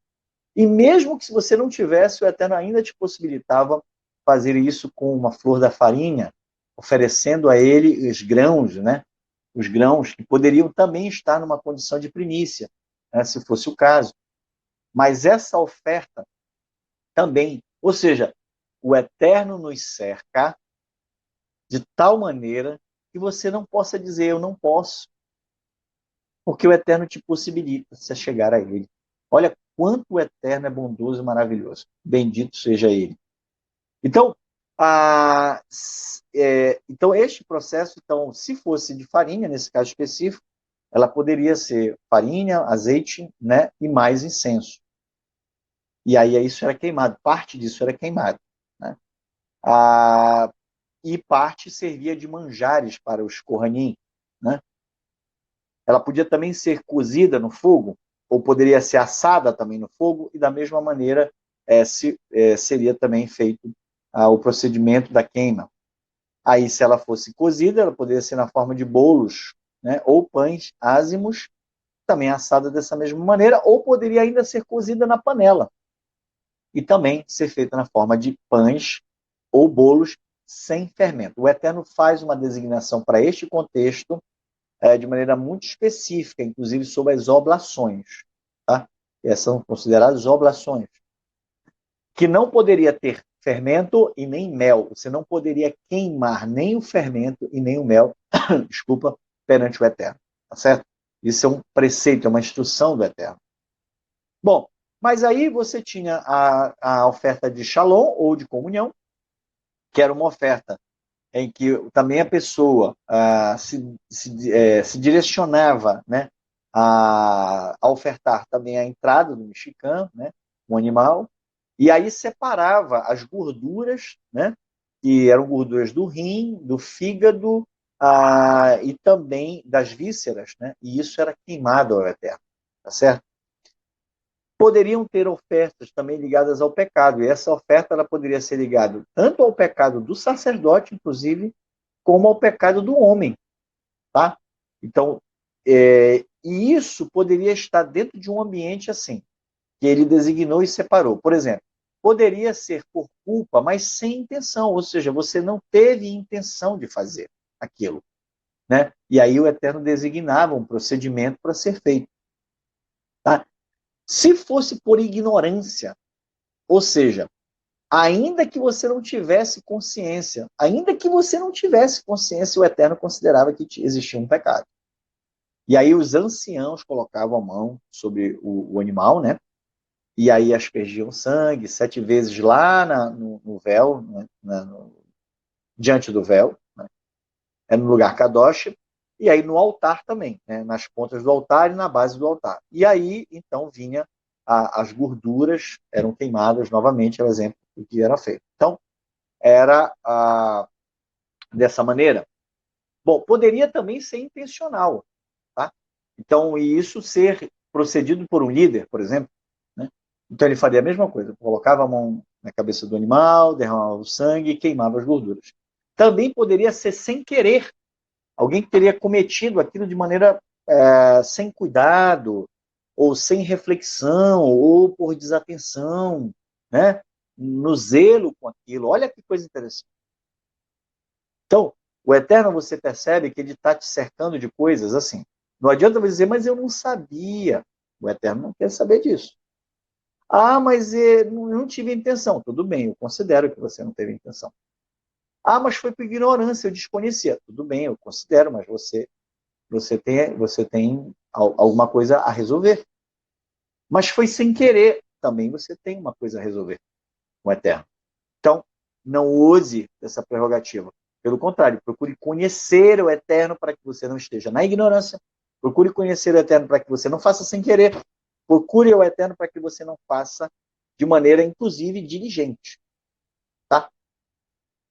E mesmo que se você não tivesse, o Eterno ainda te possibilitava fazer isso com uma flor da farinha, oferecendo a ele os grãos, né? Os grãos que poderiam também estar numa condição de primícia, né? Se fosse o caso. Mas essa oferta também, ou seja, o Eterno nos cerca de tal maneira que você não possa dizer eu não posso, porque o Eterno te possibilita se chegar a Ele. Olha quanto o Eterno é bondoso e maravilhoso. Bendito seja Ele. Então, então este processo, então, se fosse de farinha, nesse caso específico, ela poderia ser farinha, azeite, né, e mais incenso. E aí isso era queimado, parte disso era queimado, né? E parte servia de manjares para os Kohanim, né? Ela podia também ser cozida no fogo, ou poderia ser assada também no fogo, e da mesma maneira seria também feito o procedimento da queima. Aí, se ela fosse cozida, ela poderia ser na forma de bolos, né, ou pães ázimos, também assada dessa mesma maneira, ou poderia ainda ser cozida na panela, e também ser feita na forma de pães ou bolos sem fermento. O Eterno faz uma designação para este contexto de maneira muito específica, inclusive sobre as oblações. Tá? Essas são consideradas oblações. Que não poderia ter fermento e nem mel. Você não poderia queimar nem o fermento e nem o mel, desculpa, perante o Eterno. Tá certo? Isso é um preceito, é uma instrução do Eterno. Bom, mas aí você tinha a oferta de shalom ou de comunhão, que era uma oferta em que também a pessoa se direcionava, né, a ofertar também a entrada do mexicano, né, um animal, e aí separava as gorduras, né, que eram gorduras do rim, do fígado e também das vísceras, né, e isso era queimado ao Eterno, tá certo? Poderiam ter ofertas também ligadas ao pecado, e essa oferta ela poderia ser ligada tanto ao pecado do sacerdote, inclusive, como ao pecado do homem. tá? Então, e isso poderia estar dentro de um ambiente assim, que ele designou e separou. Por exemplo, poderia ser por culpa, mas sem intenção, ou seja, você não teve intenção de fazer aquilo, né? E aí o Eterno designava um procedimento para ser feito, tá? Se fosse por ignorância, ou seja, ainda que você não tivesse consciência, o Eterno considerava que existia um pecado. E aí os anciãos colocavam a mão sobre o animal, né? E aí aspergiam sangue 7 vezes lá no véu, né? Diante do véu, né? É no lugar Kadosh, e aí no altar também, né? Nas pontas do altar e na base do altar. E aí, então, vinha as gorduras, eram queimadas novamente, é o exemplo do que era feito. Então, era dessa maneira. Bom, poderia também ser intencional, tá? Então, e isso ser procedido por um líder, por exemplo, né? Então ele faria a mesma coisa, colocava a mão na cabeça do animal, derramava o sangue e queimava as gorduras. Também poderia ser sem querer, alguém que teria cometido aquilo de maneira sem cuidado, ou sem reflexão, ou por desatenção, né? No zelo com aquilo. Olha que coisa interessante. Então, o Eterno, você percebe que ele está te cercando de coisas assim. Não adianta você dizer, mas eu não sabia. O Eterno não quer saber disso. Ah, mas não tive intenção. Tudo bem, eu considero que você não teve intenção. Ah, mas foi por ignorância, eu desconhecia. Tudo bem, eu considero, mas você tem alguma coisa a resolver. Mas foi sem querer. Também você tem uma coisa a resolver com o Eterno. Então, não use essa prerrogativa. Pelo contrário, procure conhecer o Eterno para que você não esteja na ignorância. Procure conhecer o Eterno para que você não faça sem querer. Procure o Eterno para que você não faça de maneira, inclusive, diligente. Tá?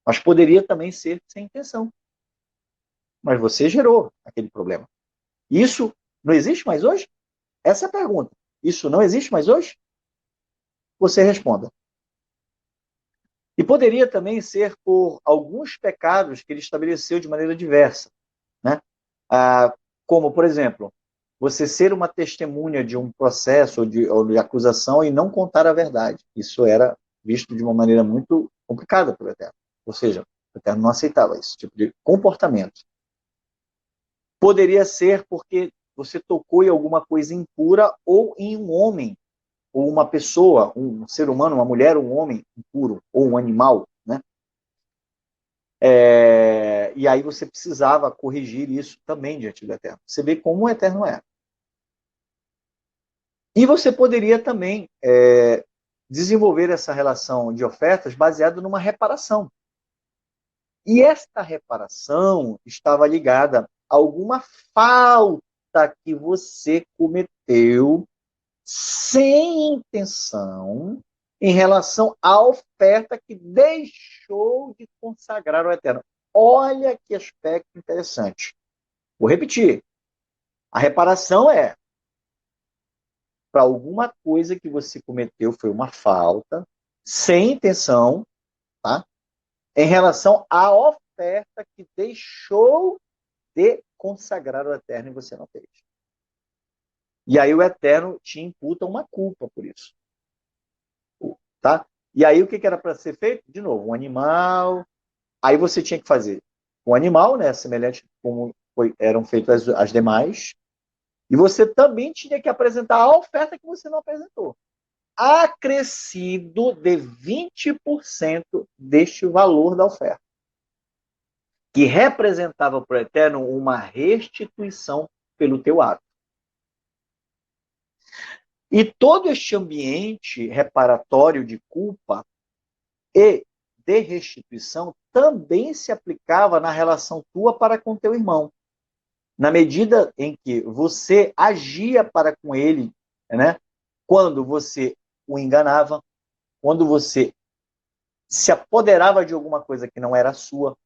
Mas poderia também ser sem intenção. Mas você gerou aquele problema. Isso não existe mais hoje? Essa é a pergunta. Isso não existe mais hoje? Você responda. E poderia também ser por alguns pecados que ele estabeleceu de maneira diversa, né? Como, por exemplo, você ser uma testemunha de um processo ou de acusação e não contar a verdade. Isso era visto de uma maneira muito complicada pelo Eterno. Ou seja, o Eterno não aceitava esse tipo de comportamento. Poderia ser porque você tocou em alguma coisa impura ou em um homem, ou uma pessoa, um ser humano, uma mulher, um homem impuro, ou um animal, né? E aí você precisava corrigir isso também diante do Eterno. Você vê como o Eterno é. E você poderia também desenvolver essa relação de ofertas baseado numa reparação. E esta reparação estava ligada a alguma falta que você cometeu sem intenção em relação à oferta que deixou de consagrar o Eterno. Olha que aspecto interessante. Vou repetir. A reparação é para alguma coisa que você cometeu, foi uma falta, sem intenção, tá? Em relação à oferta que deixou de consagrar o Eterno e você não fez. E aí o Eterno te imputa uma culpa por isso. Tá? E aí o que era para ser feito? De novo, um animal. Aí você tinha que fazer um animal, né? Semelhante como eram feitas as demais. E você também tinha que apresentar a oferta que você não apresentou. Acrescido de 20% deste valor da oferta. Que representava para o Eterno uma restituição pelo teu ato. E todo este ambiente reparatório de culpa e de restituição também se aplicava na relação tua para com teu irmão. Na medida em que você agia para com ele, né? Quando você o enganava, quando você se apoderava de alguma coisa que não era sua,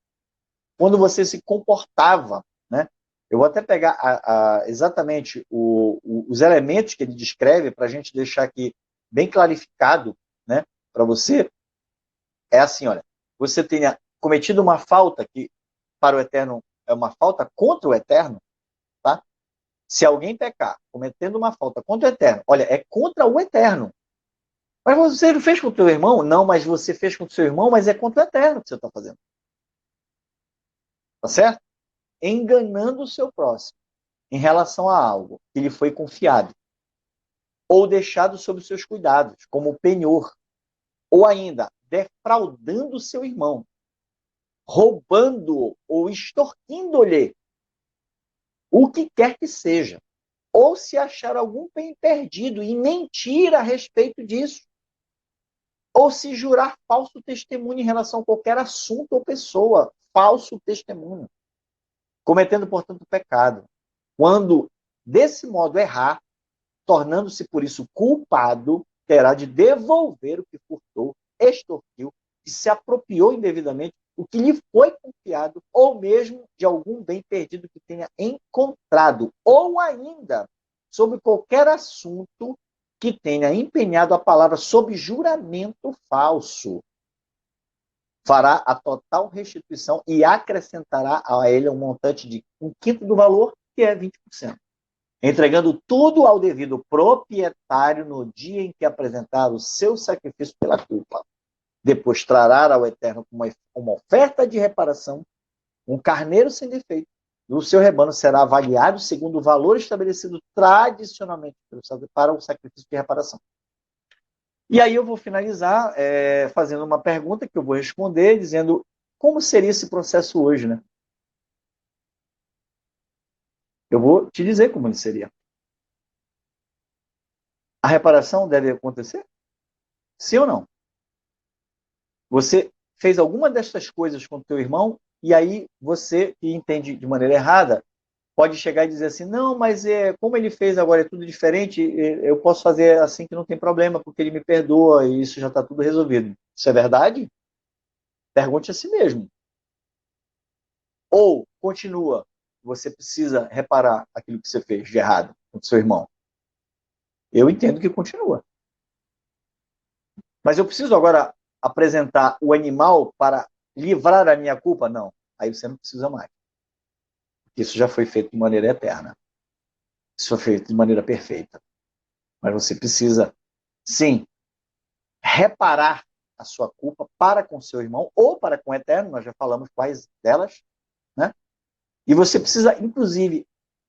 quando você se comportava, né? Eu vou até pegar exatamente os elementos que ele descreve para a gente deixar aqui bem clarificado, né? Para você. É assim, olha, você tenha cometido uma falta que para o Eterno é uma falta contra o Eterno, tá? Se alguém pecar, cometendo uma falta contra o Eterno, olha, é contra o Eterno. Mas você não fez com o teu irmão? Não, mas você fez com o seu irmão, mas é contra o Eterno que você está fazendo. Tá certo? Enganando o seu próximo em relação a algo que lhe foi confiado ou deixado sob os seus cuidados, como penhor, ou ainda defraudando o seu irmão, roubando ou extorquindo-lhe o que quer que seja, ou se achar algum bem perdido e mentir a respeito disso, ou se jurar falso testemunho em relação a qualquer assunto ou pessoa, falso testemunho, cometendo, portanto, pecado. Quando, desse modo, errar, tornando-se por isso culpado, terá de devolver o que furtou, extorquiu e se apropriou indevidamente o que lhe foi confiado, ou mesmo de algum bem perdido que tenha encontrado, ou ainda sobre qualquer assunto que tenha empenhado a palavra sob juramento falso. Fará a total restituição e acrescentará a ele um montante de 1/5 do valor, que é 20%. Entregando tudo ao devido proprietário no dia em que apresentar o seu sacrifício pela culpa. Depois trará ao Eterno uma oferta de reparação, um carneiro sem defeito. O seu rebanho será avaliado segundo o valor estabelecido tradicionalmente para o sacrifício de reparação. E aí eu vou finalizar fazendo uma pergunta que eu vou responder, dizendo como seria esse processo hoje, né? Eu vou te dizer como ele seria. A reparação deve acontecer? Sim ou não? Você fez alguma destas coisas com o teu irmão e aí você, que entende de maneira errada, pode chegar e dizer assim, não, mas como ele fez agora é tudo diferente, eu posso fazer assim que não tem problema, porque ele me perdoa e isso já está tudo resolvido. Isso é verdade? Pergunte a si mesmo. Ou, continua, você precisa reparar aquilo que você fez de errado com o seu irmão. Eu entendo que continua. Mas eu preciso agora apresentar o animal para livrar a minha culpa? Não. Aí você não precisa mais. Isso já foi feito de maneira eterna. Isso foi feito de maneira perfeita. Mas você precisa, sim, reparar a sua culpa para com seu irmão ou para com o Eterno, nós já falamos quais delas, né? E você precisa, inclusive,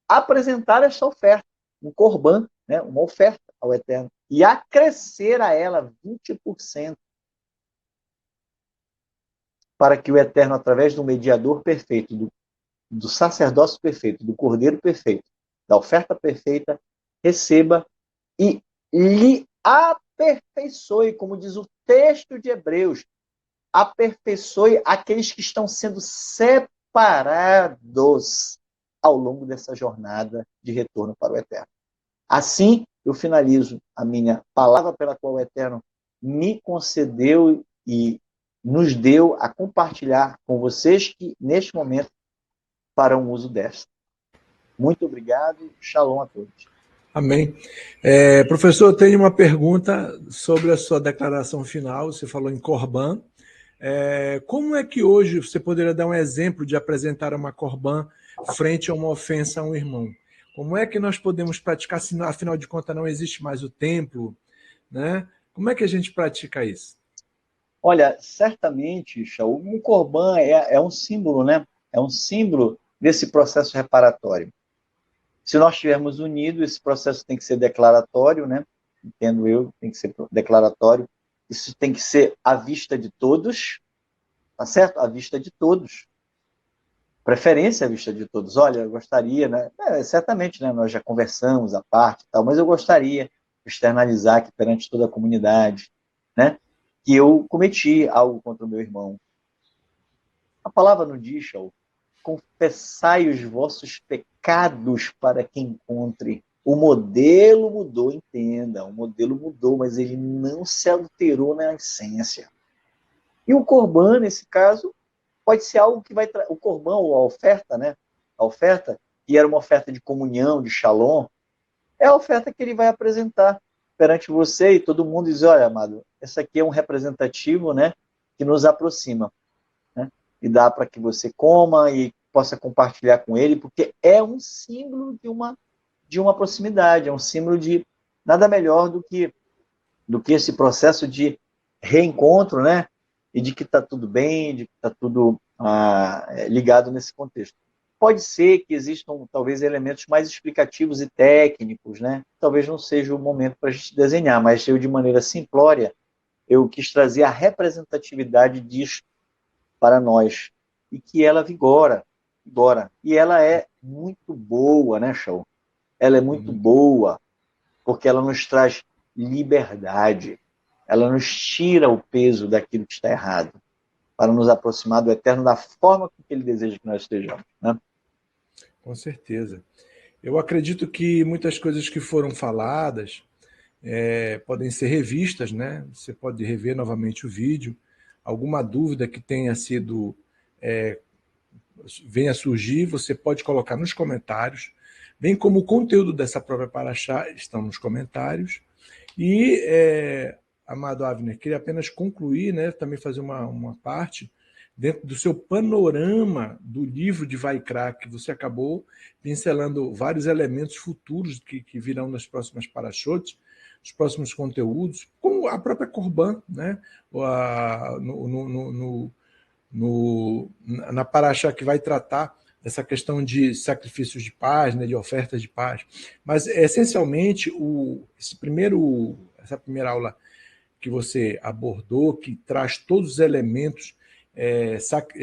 apresentar essa oferta, um corban, né? Uma oferta ao Eterno, e acrescer a ela 20%, para que o Eterno, através do mediador perfeito, do sacerdócio perfeito, do cordeiro perfeito, da oferta perfeita, receba e lhe aperfeiçoe, como diz o texto de Hebreus, aperfeiçoe aqueles que estão sendo separados ao longo dessa jornada de retorno para o Eterno. Assim, eu finalizo a minha palavra pela qual o Eterno me concedeu e nos deu a compartilhar com vocês que, neste momento, farão uso desta. Muito obrigado. Shalom a todos. Amém. Professor, eu tenho uma pergunta sobre a sua declaração final. Você falou em Corban. Como é que hoje você poderia dar um exemplo de apresentar uma Corban frente a uma ofensa a um irmão? Como é que nós podemos praticar, se afinal de contas não existe mais o templo, né? Como é que a gente pratica isso? Olha, certamente, Shaul, um Corban é um símbolo, né? É um símbolo desse processo reparatório. Se nós estivermos unidos, esse processo tem que ser declaratório, né? Entendo eu, tem que ser declaratório. Isso tem que ser à vista de todos, tá certo? À vista de todos. Preferência à vista de todos. Olha, eu gostaria, né? Certamente, né? Nós já conversamos à parte e tal, mas eu gostaria de externalizar aqui perante toda a comunidade, né? Que eu cometi algo contra o meu irmão. A palavra não diz, Shaul, confessai os vossos pecados para que encontre. O modelo mudou, entenda, o modelo mudou, mas ele não se alterou na essência. E o Corban, nesse caso, pode ser algo que vai... O Corban, ou a oferta, né? A oferta, que era uma oferta de comunhão, de shalom, é a oferta que ele vai apresentar perante você e todo mundo diz, olha, amado, esse aqui é um representativo, né, que nos aproxima, né, e dá para que você coma e possa compartilhar com ele, porque é um símbolo de uma proximidade, é um símbolo de nada melhor do que esse processo de reencontro, né? E de que está tudo bem, de que está tudo ligado nesse contexto. Pode ser que existam, talvez, elementos mais explicativos e técnicos, né? Talvez não seja o momento para a gente desenhar, mas eu, de maneira simplória, eu quis trazer a representatividade disso para nós, e que ela vigora. E ela é muito boa, né, Shaul? Ela é muito boa, porque ela nos traz liberdade, ela nos tira o peso daquilo que está errado, para nos aproximar do Eterno da forma que Ele deseja que nós estejamos, né? Com certeza. Eu acredito que muitas coisas que foram faladas podem ser revistas, né? Você pode rever novamente o vídeo. Alguma dúvida que tenha sido venha surgir, você pode colocar nos comentários, bem como o conteúdo dessa própria paraxá estão nos comentários. E, amado Avner, queria apenas concluir, né, também fazer uma parte dentro do seu panorama do livro de Vaikra, que você acabou pincelando vários elementos futuros que virão nas próximas paraxotes, os próximos conteúdos, como a própria Corban, né, na paraxá que vai tratar dessa questão de sacrifícios de paz, né, de ofertas de paz. Mas, essencialmente, essa primeira aula que você abordou, que traz todos os elementos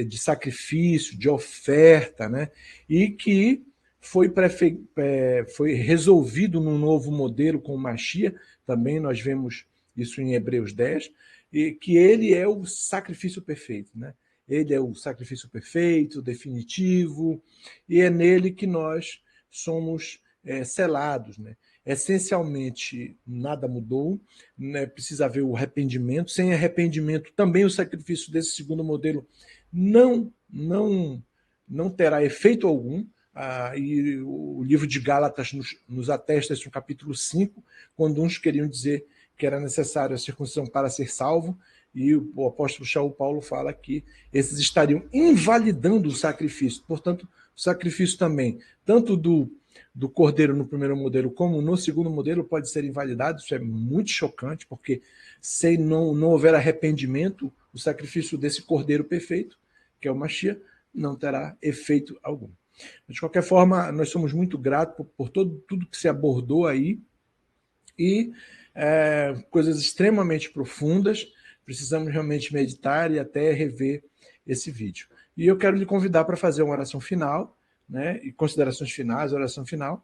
de sacrifício, de oferta, né, e que foi resolvido num novo modelo com o Machia, também nós vemos isso em Hebreus 10, e que ele é o sacrifício perfeito, né? Ele é o sacrifício perfeito, definitivo, e é nele que nós somos selados, né? Essencialmente, nada mudou, né? Precisa haver o arrependimento. Sem arrependimento, também o sacrifício desse segundo modelo não terá efeito algum. E o livro de Gálatas nos atesta isso no capítulo 5, quando uns queriam dizer que era necessário a circuncisão para ser salvo, e o apóstolo Shaul Paulo fala que esses estariam invalidando o sacrifício. Portanto, o sacrifício também, tanto do cordeiro no primeiro modelo como no segundo modelo, pode ser invalidado. Isso é muito chocante, porque se não houver arrependimento, o sacrifício desse cordeiro perfeito, que é o Mashiach, não terá efeito algum. De qualquer forma, nós somos muito gratos por tudo que se abordou aí, e coisas extremamente profundas. Precisamos realmente meditar e até rever esse vídeo. E eu quero lhe convidar para fazer uma oração final, né, e considerações finais, oração final,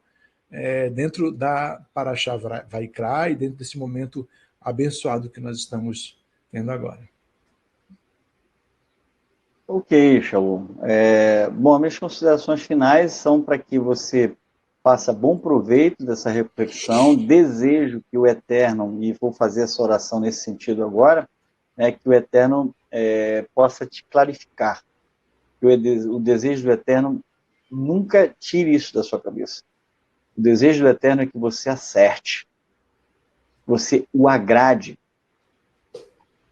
dentro da Paraxá Vaikra e dentro desse momento abençoado que nós estamos tendo agora. Ok, Shaul. Bom, minhas considerações finais são para que você faça bom proveito dessa reflexão. Desejo que o Eterno, e vou fazer essa oração nesse sentido agora, que o Eterno possa te clarificar. Que o desejo do Eterno nunca tire isso da sua cabeça. O desejo do Eterno é que você acerte, que você o agrade,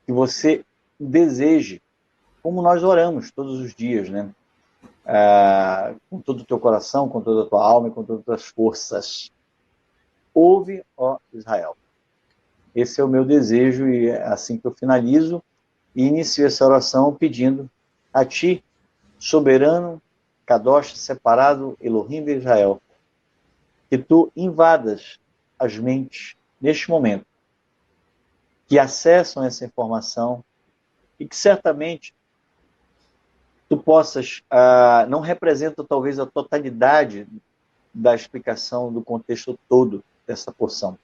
que você deseje, como nós oramos todos os dias, né? Com todo o teu coração, com toda a tua alma e com todas as tuas forças. Ouve, ó Israel. Esse é o meu desejo, e é assim que eu finalizo e inicio essa oração pedindo a ti, soberano, Kadosh, separado, Elohim de Israel, que tu invadas as mentes neste momento, que acessam essa informação, e que certamente tu possas, não representa talvez a totalidade da explicação do contexto todo dessa porção,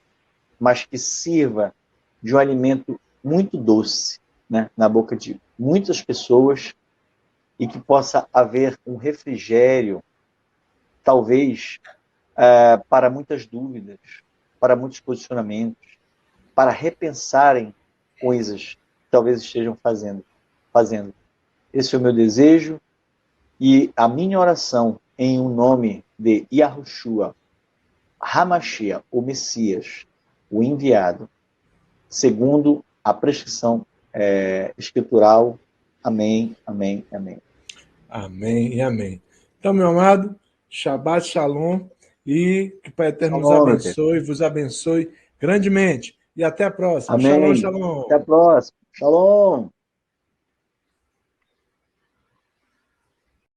mas que sirva de um alimento muito doce, né, na boca de muitas pessoas, e que possa haver um refrigério, talvez, para muitas dúvidas, para muitos posicionamentos, para repensarem coisas que talvez estejam fazendo. Esse é o meu desejo, e a minha oração em o nome de Yahushua, Hamashiach, o Messias, o enviado, segundo a prescrição escritural. Amém, amém, amém. Amém e amém. Então, meu amado, Shabbat Shalom, e que o Pai Eterno nos Shalom, abençoe, vos abençoe grandemente. E até a próxima. Shalom, amém. Até a shalom. próxima. Shalom.